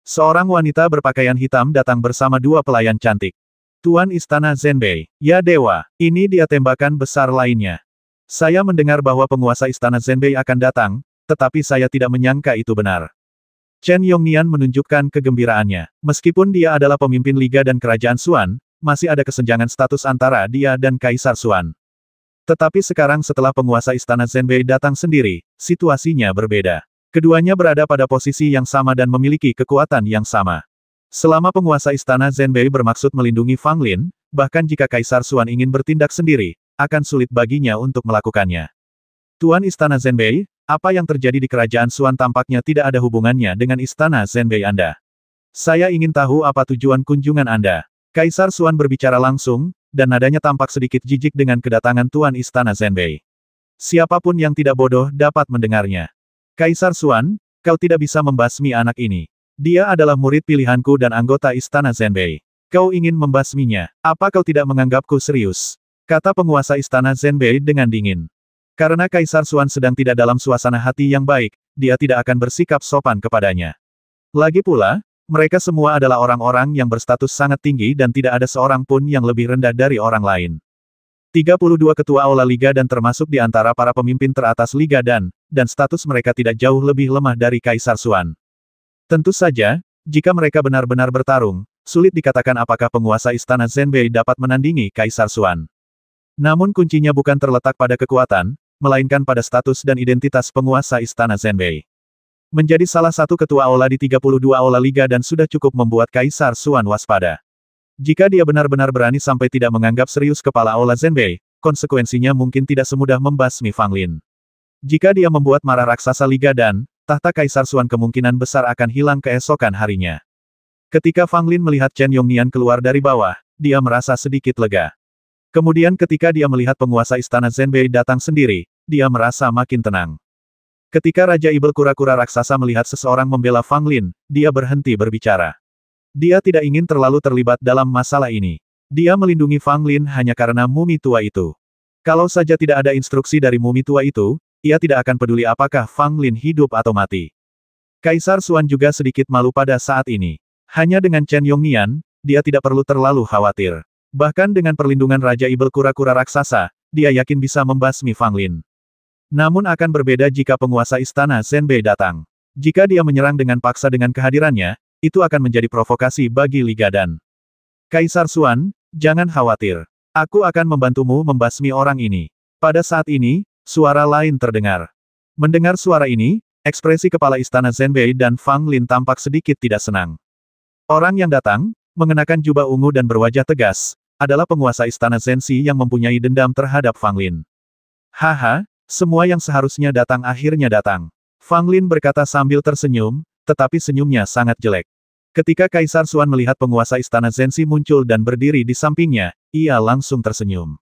Seorang wanita berpakaian hitam datang bersama dua pelayan cantik. Tuan Istana Zhenbei, ya dewa, ini dia tembakan besar lainnya. Saya mendengar bahwa penguasa Istana Zhenbei akan datang, tetapi saya tidak menyangka itu benar. Chen Yongnian menunjukkan kegembiraannya. Meskipun dia adalah pemimpin Liga dan Kerajaan Xuan, masih ada kesenjangan status antara dia dan Kaisar Xuan. Tetapi sekarang setelah penguasa Istana Zhenbei datang sendiri, situasinya berbeda. Keduanya berada pada posisi yang sama dan memiliki kekuatan yang sama. Selama penguasa Istana Zhenbei bermaksud melindungi Fang Lin, bahkan jika Kaisar Xuan ingin bertindak sendiri, akan sulit baginya untuk melakukannya. Tuan Istana Zhenbei, apa yang terjadi di Kerajaan Xuan tampaknya tidak ada hubungannya dengan Istana Zhenbei Anda. Saya ingin tahu apa tujuan kunjungan Anda. Kaisar Xuan berbicara langsung, dan nadanya tampak sedikit jijik dengan kedatangan Tuan Istana Zhenbei. Siapapun yang tidak bodoh dapat mendengarnya. Kaisar Xuan, kau tidak bisa membasmi anak ini. Dia adalah murid pilihanku dan anggota Istana Zhenbei. Kau ingin membasminya. Apa kau tidak menganggapku serius? Kata penguasa Istana Zhenbei dengan dingin. Karena Kaisar Xuan sedang tidak dalam suasana hati yang baik, dia tidak akan bersikap sopan kepadanya. Lagi pula, mereka semua adalah orang-orang yang berstatus sangat tinggi dan tidak ada seorang pun yang lebih rendah dari orang lain. 32 ketua Aula Liga dan termasuk di antara para pemimpin teratas Liga dan status mereka tidak jauh lebih lemah dari Kaisar Xuan. Tentu saja, jika mereka benar-benar bertarung, sulit dikatakan apakah penguasa Istana Zhenbei dapat menandingi Kaisar Xuan. Namun kuncinya bukan terletak pada kekuatan, melainkan pada status dan identitas penguasa Istana Zhenbei. Menjadi salah satu ketua Aula di 32 Aula Liga dan sudah cukup membuat Kaisar Xuan waspada. Jika dia benar-benar berani sampai tidak menganggap serius kepala Aula Zhenbei, konsekuensinya mungkin tidak semudah membasmi Fang Lin. Jika dia membuat marah raksasa Liga dan tahta Kaisar Xuan kemungkinan besar akan hilang keesokan harinya. Ketika Fang Lin melihat Chen Yongnian keluar dari bawah, dia merasa sedikit lega. Kemudian ketika dia melihat penguasa Istana Zhenbei datang sendiri, dia merasa makin tenang. Ketika Raja Ibel kura-kura raksasa melihat seseorang membela Fang Lin, dia berhenti berbicara. Dia tidak ingin terlalu terlibat dalam masalah ini. Dia melindungi Fang Lin hanya karena mumi tua itu. Kalau saja tidak ada instruksi dari mumi tua itu, ia tidak akan peduli apakah Fang Lin hidup atau mati. Kaisar Xuan juga sedikit malu pada saat ini. Hanya dengan Chen Yongnian, dia tidak perlu terlalu khawatir. Bahkan dengan perlindungan Raja Ibel kura-kura raksasa, dia yakin bisa membasmi Fang Lin. Namun akan berbeda jika penguasa Istana Zhenbei datang. Jika dia menyerang dengan paksa dengan kehadirannya, itu akan menjadi provokasi bagi Liga Dan. Kaisar Xuan, jangan khawatir. Aku akan membantumu membasmi orang ini. Pada saat ini, suara lain terdengar. Mendengar suara ini, ekspresi kepala Istana Zhenbei dan Fang Lin tampak sedikit tidak senang. Orang yang datang, mengenakan jubah ungu dan berwajah tegas, adalah penguasa Istana Zhenxi yang mempunyai dendam terhadap Fang Lin. Haha, Semua yang seharusnya datang akhirnya datang. Fang Lin berkata sambil tersenyum, tetapi senyumnya sangat jelek. Ketika Kaisar Xuan melihat penguasa istana Zhenxi muncul dan berdiri di sampingnya, ia langsung tersenyum.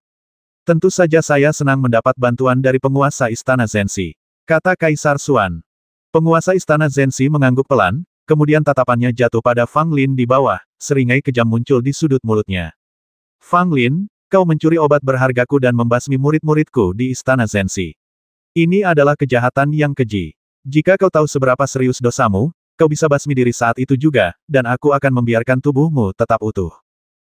Tentu saja saya senang mendapat bantuan dari penguasa istana Zhenxi, kata Kaisar Xuan. Penguasa istana Zhenxi mengangguk pelan, kemudian tatapannya jatuh pada Fang Lin di bawah, seringai kejam muncul di sudut mulutnya. Fang Lin, kau mencuri obat berhargaku dan membasmi murid-muridku di istana Zhenxi. Ini adalah kejahatan yang keji. Jika kau tahu seberapa serius dosamu, kau bisa basmi diri saat itu juga, dan aku akan membiarkan tubuhmu tetap utuh.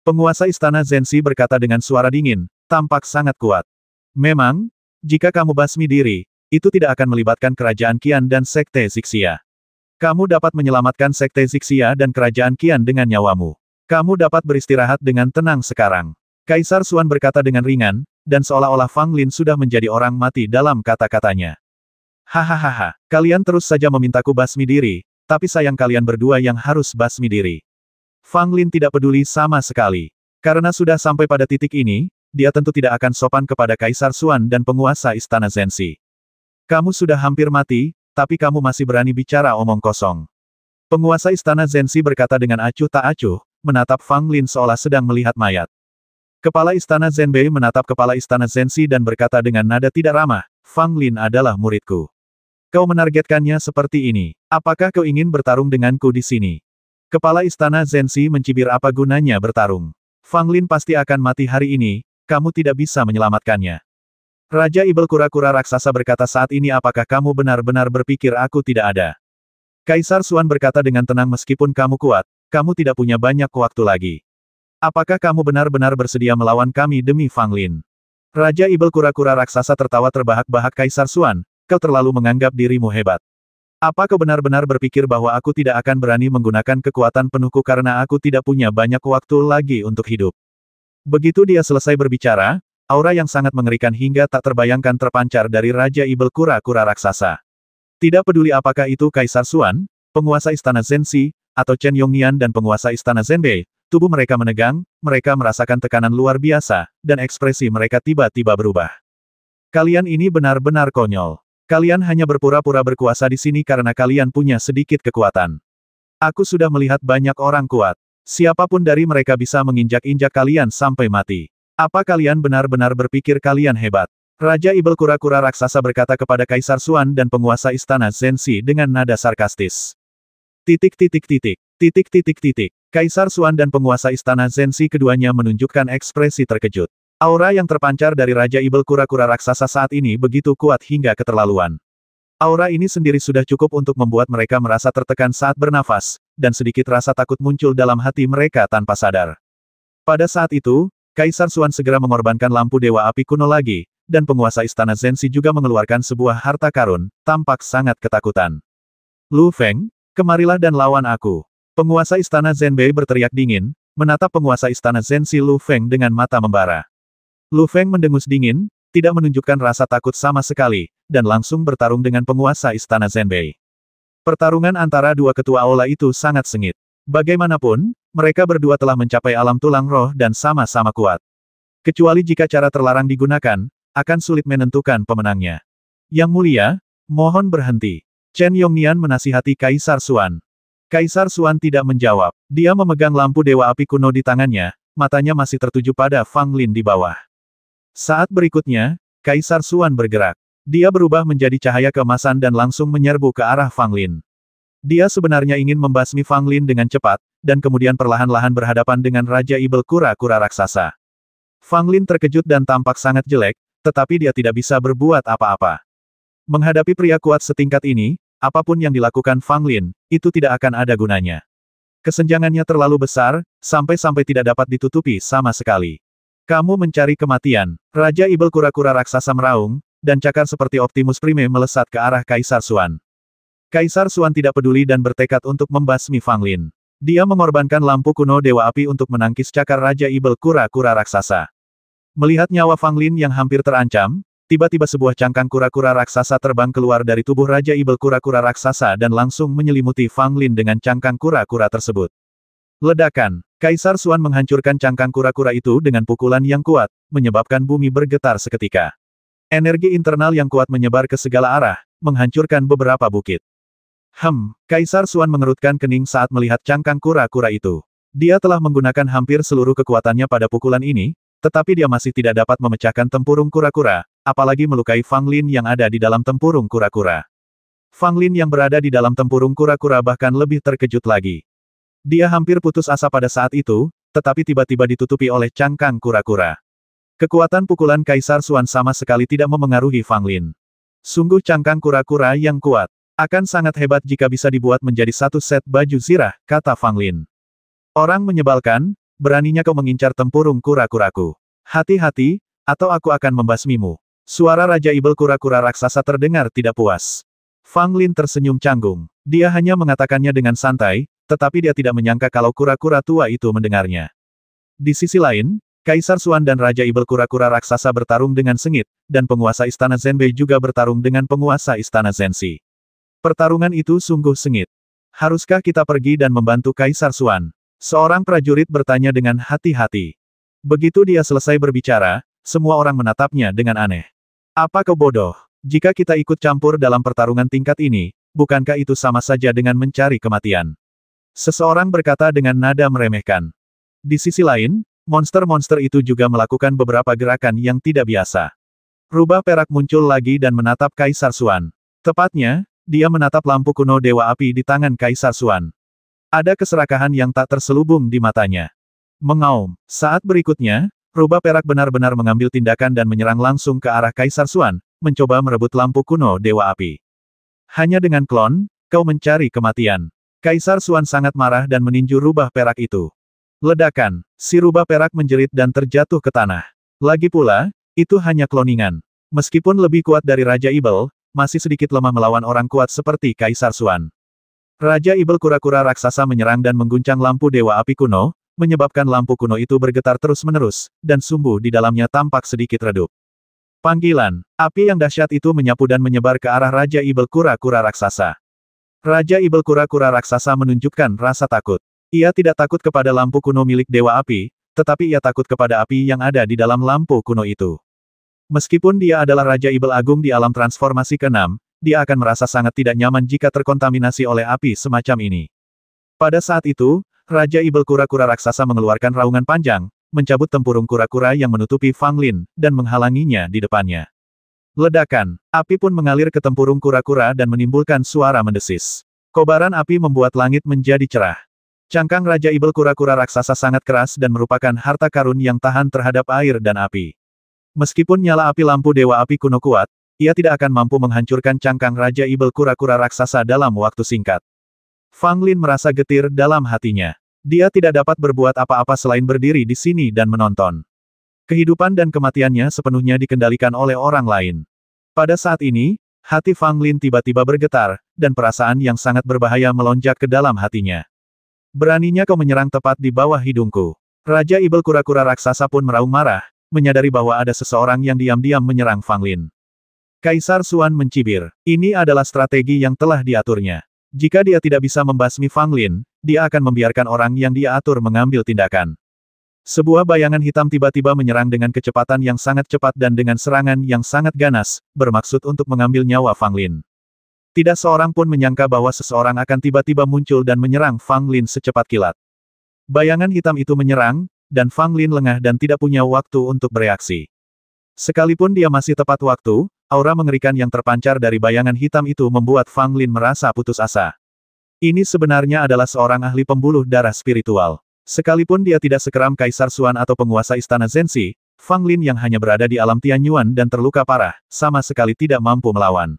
Penguasa istana Zhenxi berkata dengan suara dingin, tampak sangat kuat. Memang, jika kamu basmi diri, itu tidak akan melibatkan kerajaan Qian dan sekte Zixia. Kamu dapat menyelamatkan sekte Zixia dan kerajaan Qian dengan nyawamu. Kamu dapat beristirahat dengan tenang sekarang. Kaisar Xuan berkata dengan ringan, dan seolah-olah Fang Lin sudah menjadi orang mati dalam kata-katanya. Hahaha, kalian terus saja memintaku basmi diri, tapi sayang kalian berdua yang harus basmi diri. Fang Lin tidak peduli sama sekali. Karena sudah sampai pada titik ini, dia tentu tidak akan sopan kepada Kaisar Xuan dan penguasa istana Zhenxi. Kamu sudah hampir mati, tapi kamu masih berani bicara omong kosong. Penguasa istana Zhenxi berkata dengan acuh tak acuh, menatap Fang Lin seolah sedang melihat mayat. Kepala istana Zhenbei menatap kepala istana Zhenxi dan berkata dengan nada tidak ramah, Fang Lin adalah muridku. Kau menargetkannya seperti ini. Apakah kau ingin bertarung denganku di sini? Kepala istana Zhenxi mencibir apa gunanya bertarung. Fang Lin pasti akan mati hari ini, kamu tidak bisa menyelamatkannya. Raja Ibel kura-kura raksasa berkata saat ini apakah kamu benar-benar berpikir aku tidak ada? Kaisar Xuan berkata dengan tenang meskipun kamu kuat, kamu tidak punya banyak waktu lagi. Apakah kamu benar-benar bersedia melawan kami demi Fang Lin? Raja Ibel kura-kura raksasa tertawa terbahak-bahak Kaisar Xuan. Kau terlalu menganggap dirimu hebat. Apa kau benar-benar berpikir bahwa aku tidak akan berani menggunakan kekuatan penuhku karena aku tidak punya banyak waktu lagi untuk hidup? Begitu dia selesai berbicara, aura yang sangat mengerikan hingga tak terbayangkan terpancar dari Raja Ibel kura-kura raksasa. Tidak peduli apakah itu Kaisar Xuan, penguasa istana Zhenxi, atau Chen Yongnian dan penguasa istana Zhenbei, tubuh mereka menegang, mereka merasakan tekanan luar biasa, dan ekspresi mereka tiba-tiba berubah. Kalian ini benar-benar konyol. Kalian hanya berpura-pura berkuasa di sini karena kalian punya sedikit kekuatan. Aku sudah melihat banyak orang kuat. Siapapun dari mereka bisa menginjak-injak kalian sampai mati. Apa kalian benar-benar berpikir kalian hebat? Raja Ibel kura-kura raksasa berkata kepada Kaisar Xuan dan penguasa istana Zhenxi dengan nada sarkastis. Kaisar Xuan dan penguasa istana Zhenxi keduanya menunjukkan ekspresi terkejut. Aura yang terpancar dari Raja Ibel kura-kura raksasa saat ini begitu kuat hingga keterlaluan. Aura ini sendiri sudah cukup untuk membuat mereka merasa tertekan saat bernafas, dan sedikit rasa takut muncul dalam hati mereka tanpa sadar. Pada saat itu, Kaisar Xuan segera mengorbankan lampu Dewa Api kuno lagi, dan penguasa istana Zhenxi juga mengeluarkan sebuah harta karun, tampak sangat ketakutan. Lu Feng, kemarilah dan lawan aku. Penguasa istana Zhenbei berteriak dingin, menatap penguasa istana Zhenxi Lu Feng dengan mata membara. Lu Feng mendengus dingin, tidak menunjukkan rasa takut sama sekali, dan langsung bertarung dengan penguasa istana Zhenbei. Pertarungan antara dua ketua aula itu sangat sengit. Bagaimanapun, mereka berdua telah mencapai alam tulang roh dan sama-sama kuat. Kecuali jika cara terlarang digunakan, akan sulit menentukan pemenangnya. Yang mulia, mohon berhenti. Chen Yongnian menasihati Kaisar Xuan. Kaisar Xuan tidak menjawab. Dia memegang lampu Dewa Api kuno di tangannya, matanya masih tertuju pada Fang Lin di bawah. Saat berikutnya, Kaisar Xuan bergerak. Dia berubah menjadi cahaya keemasan dan langsung menyerbu ke arah Fang Lin. Dia sebenarnya ingin membasmi Fang Lin dengan cepat, dan kemudian perlahan-lahan berhadapan dengan Raja Ibel kura-kura raksasa. Fang Lin terkejut dan tampak sangat jelek, tetapi dia tidak bisa berbuat apa-apa. Menghadapi pria kuat setingkat ini, apapun yang dilakukan Fang Lin, itu tidak akan ada gunanya. Kesenjangannya terlalu besar, sampai-sampai tidak dapat ditutupi sama sekali. Kamu mencari kematian. Raja Ibel kura-kura raksasa meraung, dan cakar seperti Optimus Prime melesat ke arah Kaisar Xuan. Kaisar Xuan tidak peduli dan bertekad untuk membasmi Fang Lin. Dia mengorbankan lampu kuno Dewa Api untuk menangkis cakar Raja Ibel kura-kura raksasa. Melihat nyawa Fang Lin yang hampir terancam, tiba-tiba sebuah cangkang kura-kura raksasa terbang keluar dari tubuh Raja Ibel kura-kura raksasa dan langsung menyelimuti Fang Lin dengan cangkang kura-kura tersebut. Ledakan. Kaisar Xuan menghancurkan cangkang kura-kura itu dengan pukulan yang kuat, menyebabkan bumi bergetar seketika. Energi internal yang kuat menyebar ke segala arah, menghancurkan beberapa bukit. Kaisar Xuan mengerutkan kening saat melihat cangkang kura-kura itu. Dia telah menggunakan hampir seluruh kekuatannya pada pukulan ini, tetapi dia masih tidak dapat memecahkan tempurung kura-kura, apalagi melukai Fang Lin yang ada di dalam tempurung kura-kura. Fang Lin yang berada di dalam tempurung kura-kura bahkan lebih terkejut lagi. Dia hampir putus asa pada saat itu, tetapi tiba-tiba ditutupi oleh cangkang kura-kura. Kekuatan pukulan Kaisar Xuan sama sekali tidak memengaruhi Fang Lin. Sungguh cangkang kura-kura yang kuat. Akan sangat hebat jika bisa dibuat menjadi satu set baju zirah, kata Fang Lin. Orang menyebalkan, beraninya kau mengincar tempurung kura-kuraku. Hati-hati, atau aku akan membasmimu. Suara Raja Ibel kura-kura raksasa terdengar tidak puas. Fang Lin tersenyum canggung. Dia hanya mengatakannya dengan santai, tetapi dia tidak menyangka kalau kura-kura tua itu mendengarnya. Di sisi lain, Kaisar Xuan dan Raja Ibel kura-kura raksasa bertarung dengan sengit, dan penguasa Istana Zenbei juga bertarung dengan penguasa Istana Zensi. Pertarungan itu sungguh sengit. Haruskah kita pergi dan membantu Kaisar Xuan? Seorang prajurit bertanya dengan hati-hati. Begitu dia selesai berbicara, semua orang menatapnya dengan aneh. Apa kau bodoh? Jika kita ikut campur dalam pertarungan tingkat ini, bukankah itu sama saja dengan mencari kematian? Seseorang berkata dengan nada meremehkan. Di sisi lain, monster-monster itu juga melakukan beberapa gerakan yang tidak biasa. Rubah perak muncul lagi dan menatap Kaisar Xuan. Tepatnya, dia menatap lampu kuno Dewa Api di tangan Kaisar Xuan. Ada keserakahan yang tak terselubung di matanya. Mengaum. Saat berikutnya, rubah perak benar-benar mengambil tindakan dan menyerang langsung ke arah Kaisar Xuan, mencoba merebut lampu kuno Dewa Api. Hanya dengan klon, kau mencari kematian. Kaisar Xuan sangat marah dan meninju rubah perak itu. Ledakan. Si rubah perak menjerit dan terjatuh ke tanah. Lagi pula, itu hanya kloningan. Meskipun lebih kuat dari Raja Ibel, masih sedikit lemah melawan orang kuat seperti Kaisar Xuan. Raja Ibel kura-kura raksasa menyerang dan mengguncang lampu Dewa Api kuno, menyebabkan lampu kuno itu bergetar terus-menerus, dan sumbu di dalamnya tampak sedikit redup. Panggilan. Api yang dahsyat itu menyapu dan menyebar ke arah Raja Ibel kura-kura raksasa. Raja Ibel kura-kura raksasa menunjukkan rasa takut. Ia tidak takut kepada lampu kuno milik Dewa Api, tetapi ia takut kepada api yang ada di dalam lampu kuno itu. Meskipun dia adalah Raja Ibel Agung di alam transformasi ke-6, dia akan merasa sangat tidak nyaman jika terkontaminasi oleh api semacam ini. Pada saat itu, Raja Ibel kura-kura raksasa mengeluarkan raungan panjang, mencabut tempurung kura-kura yang menutupi Fang Lin, dan menghalanginya di depannya. Ledakan. Api pun mengalir ke tempurung kura-kura dan menimbulkan suara mendesis. Kobaran api membuat langit menjadi cerah. Cangkang Raja Ibel kura-kura raksasa sangat keras dan merupakan harta karun yang tahan terhadap air dan api. Meskipun nyala api lampu Dewa Api kuno kuat, ia tidak akan mampu menghancurkan cangkang Raja Ibel kura-kura raksasa dalam waktu singkat. Fang Lin merasa getir dalam hatinya. Dia tidak dapat berbuat apa-apa selain berdiri di sini dan menonton. Kehidupan dan kematiannya sepenuhnya dikendalikan oleh orang lain. Pada saat ini, hati Fang Lin tiba-tiba bergetar, dan perasaan yang sangat berbahaya melonjak ke dalam hatinya. Beraninya kau menyerang tepat di bawah hidungku. Raja Ibel kura-kura raksasa pun meraung marah, menyadari bahwa ada seseorang yang diam-diam menyerang Fang Lin. Kaisar Xuan mencibir. Ini adalah strategi yang telah diaturnya. Jika dia tidak bisa membasmi Fang Lin, dia akan membiarkan orang yang dia atur mengambil tindakan. Sebuah bayangan hitam tiba-tiba menyerang dengan kecepatan yang sangat cepat dan dengan serangan yang sangat ganas, bermaksud untuk mengambil nyawa Fang Lin. Tidak seorang pun menyangka bahwa seseorang akan tiba-tiba muncul dan menyerang Fang Lin secepat kilat. Bayangan hitam itu menyerang, dan Fang Lin lengah dan tidak punya waktu untuk bereaksi. Sekalipun dia masih tepat waktu, aura mengerikan yang terpancar dari bayangan hitam itu membuat Fang Lin merasa putus asa. Ini sebenarnya adalah seorang ahli pembuluh darah spiritual. Sekalipun dia tidak sekeram Kaisar Xuan atau penguasa Istana Zensi, Fang Lin yang hanya berada di alam Tianyuan dan terluka parah, sama sekali tidak mampu melawan.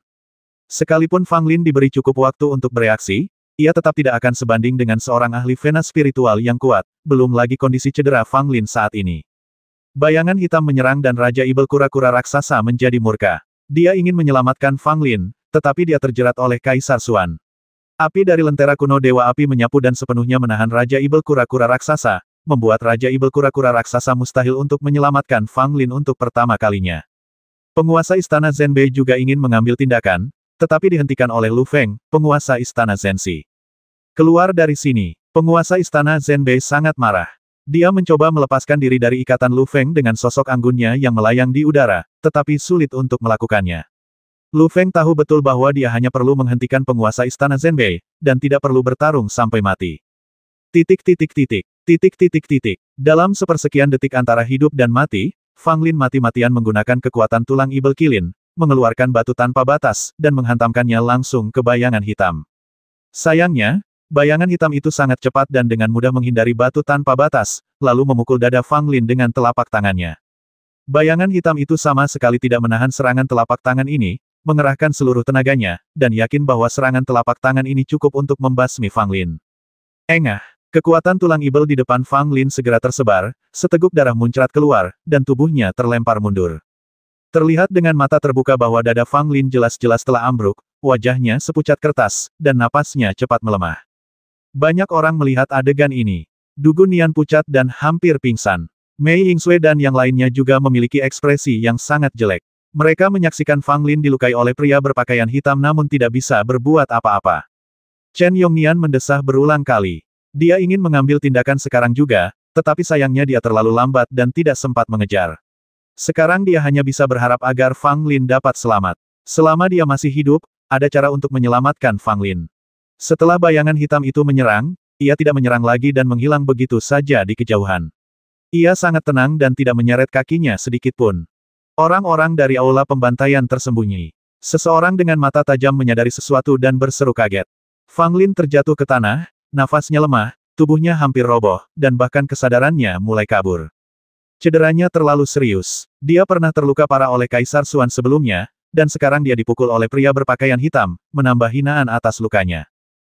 Sekalipun Fang Lin diberi cukup waktu untuk bereaksi, ia tetap tidak akan sebanding dengan seorang ahli vena spiritual yang kuat, belum lagi kondisi cedera Fang Lin saat ini. Bayangan hitam menyerang dan Raja Ibel kura-kura raksasa menjadi murka. Dia ingin menyelamatkan Fang Lin, tetapi dia terjerat oleh Kaisar Xuan. Api dari lentera kuno Dewa Api menyapu dan sepenuhnya menahan Raja Ibel kura-kura raksasa, membuat Raja Ibel kura-kura raksasa mustahil untuk menyelamatkan Fang Lin untuk pertama kalinya. Penguasa Istana Zenbei juga ingin mengambil tindakan, tetapi dihentikan oleh Lu Feng, penguasa Istana Zensi. Keluar dari sini. Penguasa Istana Zenbei sangat marah. Dia mencoba melepaskan diri dari ikatan Lu Feng dengan sosok anggunnya yang melayang di udara, tetapi sulit untuk melakukannya. Lu Feng tahu betul bahwa dia hanya perlu menghentikan penguasa istana Zhenbei, dan tidak perlu bertarung sampai mati. Titik titik titik, titik titik titik. Dalam sepersekian detik antara hidup dan mati, Fang Lin mati-matian menggunakan kekuatan tulang Ibel Kilin, mengeluarkan batu tanpa batas, dan menghantamkannya langsung ke bayangan hitam. Sayangnya, bayangan hitam itu sangat cepat dan dengan mudah menghindari batu tanpa batas, lalu memukul dada Fang Lin dengan telapak tangannya. Bayangan hitam itu sama sekali tidak menahan serangan telapak tangan ini, mengerahkan seluruh tenaganya, dan yakin bahwa serangan telapak tangan ini cukup untuk membasmi Fang Lin. Engah, kekuatan tulang ibel di depan Fang Lin segera tersebar, seteguk darah muncrat keluar, dan tubuhnya terlempar mundur. Terlihat dengan mata terbuka bahwa dada Fang Lin jelas-jelas telah ambruk, wajahnya sepucat kertas, dan napasnya cepat melemah. Banyak orang melihat adegan ini. Du Gunian pucat dan hampir pingsan. Mei Yingxue dan yang lainnya juga memiliki ekspresi yang sangat jelek. Mereka menyaksikan Fang Lin dilukai oleh pria berpakaian hitam namun tidak bisa berbuat apa-apa. Chen Yongnian mendesah berulang kali. Dia ingin mengambil tindakan sekarang juga, tetapi sayangnya dia terlalu lambat dan tidak sempat mengejar. Sekarang dia hanya bisa berharap agar Fang Lin dapat selamat. Selama dia masih hidup, ada cara untuk menyelamatkan Fang Lin. Setelah bayangan hitam itu menyerang, ia tidak menyerang lagi dan menghilang begitu saja di kejauhan. Ia sangat tenang dan tidak menyeret kakinya sedikit pun. Orang-orang dari aula pembantaian tersembunyi. Seseorang dengan mata tajam menyadari sesuatu dan berseru kaget. Fang Lin terjatuh ke tanah, nafasnya lemah, tubuhnya hampir roboh, dan bahkan kesadarannya mulai kabur. Cederanya terlalu serius. Dia pernah terluka parah oleh Kaisar Xuan sebelumnya, dan sekarang dia dipukul oleh pria berpakaian hitam, menambah hinaan atas lukanya.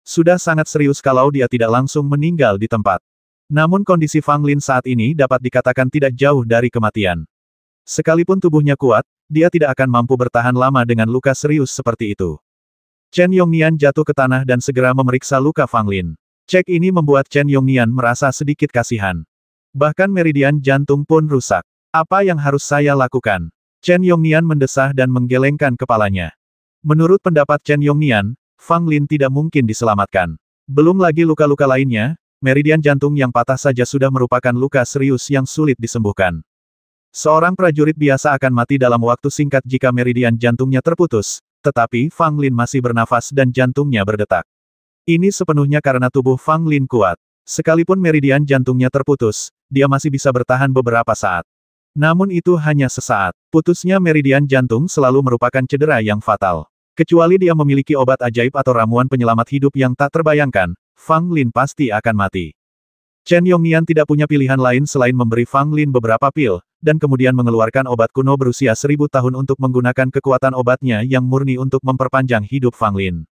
Sudah sangat serius kalau dia tidak langsung meninggal di tempat. Namun kondisi Fang Lin saat ini dapat dikatakan tidak jauh dari kematian. Sekalipun tubuhnya kuat, dia tidak akan mampu bertahan lama dengan luka serius seperti itu. Chen Yongnian jatuh ke tanah dan segera memeriksa luka Fang Lin. Cek ini membuat Chen Yongnian merasa sedikit kasihan. Bahkan meridian jantung pun rusak. Apa yang harus saya lakukan? Chen Yongnian mendesah dan menggelengkan kepalanya. Menurut pendapat Chen Yongnian, Fang Lin tidak mungkin diselamatkan. Belum lagi luka-luka lainnya, meridian jantung yang patah saja sudah merupakan luka serius yang sulit disembuhkan. Seorang prajurit biasa akan mati dalam waktu singkat jika meridian jantungnya terputus, tetapi Fang Lin masih bernafas dan jantungnya berdetak. Ini sepenuhnya karena tubuh Fang Lin kuat. Sekalipun meridian jantungnya terputus, dia masih bisa bertahan beberapa saat. Namun itu hanya sesaat. Putusnya meridian jantung selalu merupakan cedera yang fatal. Kecuali dia memiliki obat ajaib atau ramuan penyelamat hidup yang tak terbayangkan, Fang Lin pasti akan mati. Chen Yongnian tidak punya pilihan lain selain memberi Fang Lin beberapa pil, dan kemudian mengeluarkan obat kuno berusia 1000 tahun untuk menggunakan kekuatan obatnya yang murni untuk memperpanjang hidup Fang Lin.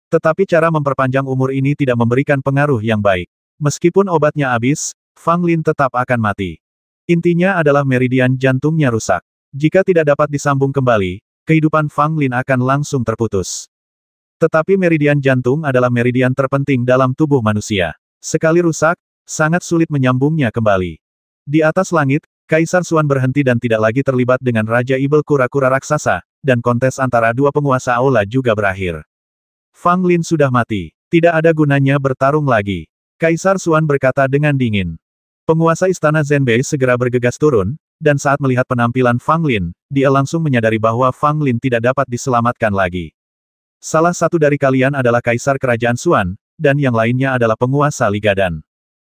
Tetapi cara memperpanjang umur ini tidak memberikan pengaruh yang baik. Meskipun obatnya habis, Fang Lin tetap akan mati. Intinya adalah meridian jantungnya rusak. Jika tidak dapat disambung kembali, kehidupan Fang Lin akan langsung terputus. Tetapi meridian jantung adalah meridian terpenting dalam tubuh manusia. Sekali rusak, sangat sulit menyambungnya kembali. Di atas langit, Kaisar Xuan berhenti dan tidak lagi terlibat dengan Raja Ibel kura-kura raksasa, dan kontes antara dua penguasa aula juga berakhir. Fang Lin sudah mati. Tidak ada gunanya bertarung lagi. Kaisar Xuan berkata dengan dingin. Penguasa istana Zhenbei segera bergegas turun, dan saat melihat penampilan Fang Lin, dia langsung menyadari bahwa Fang Lin tidak dapat diselamatkan lagi. Salah satu dari kalian adalah Kaisar Kerajaan Xuan, dan yang lainnya adalah penguasa Liga Dan.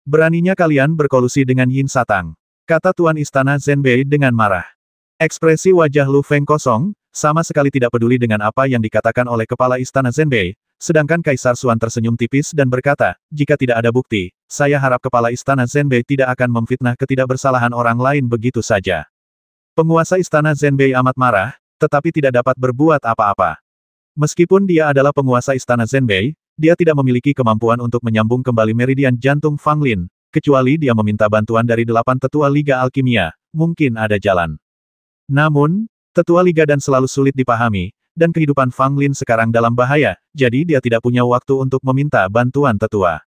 Beraninya kalian berkolusi dengan Yin Satang, kata Tuan Istana Zhenbei dengan marah. Ekspresi wajah Lu Feng kosong, sama sekali tidak peduli dengan apa yang dikatakan oleh kepala Istana Zhenbei, sedangkan Kaisar Xuan tersenyum tipis dan berkata, jika tidak ada bukti, saya harap kepala Istana Zhenbei tidak akan memfitnah ketidakbersalahan orang lain begitu saja. Penguasa Istana Zhenbei amat marah, tetapi tidak dapat berbuat apa-apa. Meskipun dia adalah penguasa Istana Zhenbei, dia tidak memiliki kemampuan untuk menyambung kembali meridian jantung Fang Lin, kecuali dia meminta bantuan dari 8 tetua Liga Alkimia, mungkin ada jalan. Namun, tetua Liga Dan selalu sulit dipahami, dan kehidupan Fang Lin sekarang dalam bahaya, jadi dia tidak punya waktu untuk meminta bantuan tetua.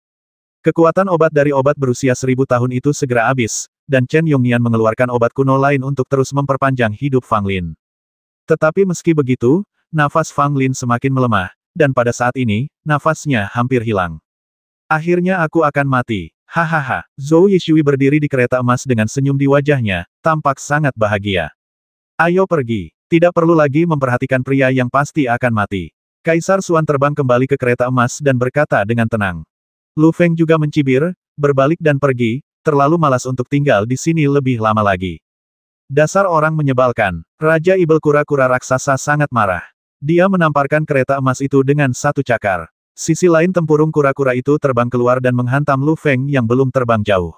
Kekuatan obat dari obat berusia 1000 tahun itu segera habis, dan Chen Yongnian mengeluarkan obat kuno lain untuk terus memperpanjang hidup Fang Lin. Tetapi meski begitu, nafas Fang Lin semakin melemah, dan pada saat ini, nafasnya hampir hilang. Akhirnya aku akan mati. Hahaha. Zhou Yishui berdiri di kereta emas dengan senyum di wajahnya, tampak sangat bahagia. Ayo pergi. Tidak perlu lagi memperhatikan pria yang pasti akan mati. Kaisar Xuan terbang kembali ke kereta emas dan berkata dengan tenang. Lu Feng juga mencibir, berbalik dan pergi, terlalu malas untuk tinggal di sini lebih lama lagi. Dasar orang menyebalkan. Raja Ibel kura-kura raksasa sangat marah. Dia menamparkan kereta emas itu dengan satu cakar. Sisi lain tempurung kura-kura itu terbang keluar dan menghantam Lu Feng yang belum terbang jauh.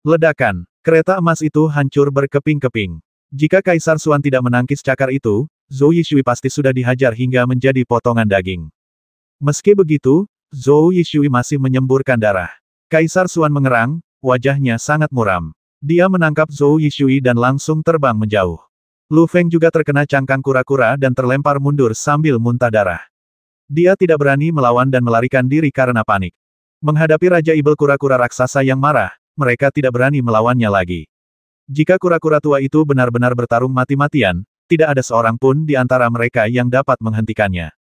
Ledakan. Kereta emas itu hancur berkeping-keping. Jika Kaisar Xuan tidak menangkis cakar itu, Zhou Yishui pasti sudah dihajar hingga menjadi potongan daging. Meski begitu, Zhou Yishui masih menyemburkan darah. Kaisar Xuan mengerang, wajahnya sangat muram. Dia menangkap Zhou Yishui dan langsung terbang menjauh. Lu Feng juga terkena cangkang kura-kura dan terlempar mundur sambil muntah darah. Dia tidak berani melawan dan melarikan diri karena panik. Menghadapi Raja Ibel kura-kura raksasa yang marah, mereka tidak berani melawannya lagi. Jika kura-kura tua itu benar-benar bertarung mati-matian, tidak ada seorang pun di antara mereka yang dapat menghentikannya.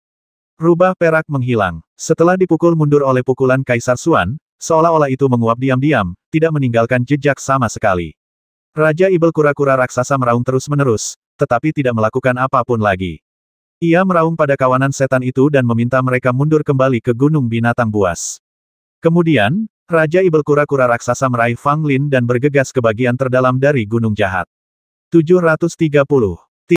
Rubah perak menghilang. Setelah dipukul mundur oleh pukulan Kaisar Xuan, seolah-olah itu menguap diam-diam, tidak meninggalkan jejak sama sekali. Raja Ibel kura-kura raksasa meraung terus-menerus, tetapi tidak melakukan apapun lagi. Ia meraung pada kawanan setan itu dan meminta mereka mundur kembali ke Gunung Binatang Buas. Kemudian, Raja Ibel kura-kura raksasa meraih Fang Lin dan bergegas ke bagian terdalam dari Gunung Jahat. 730.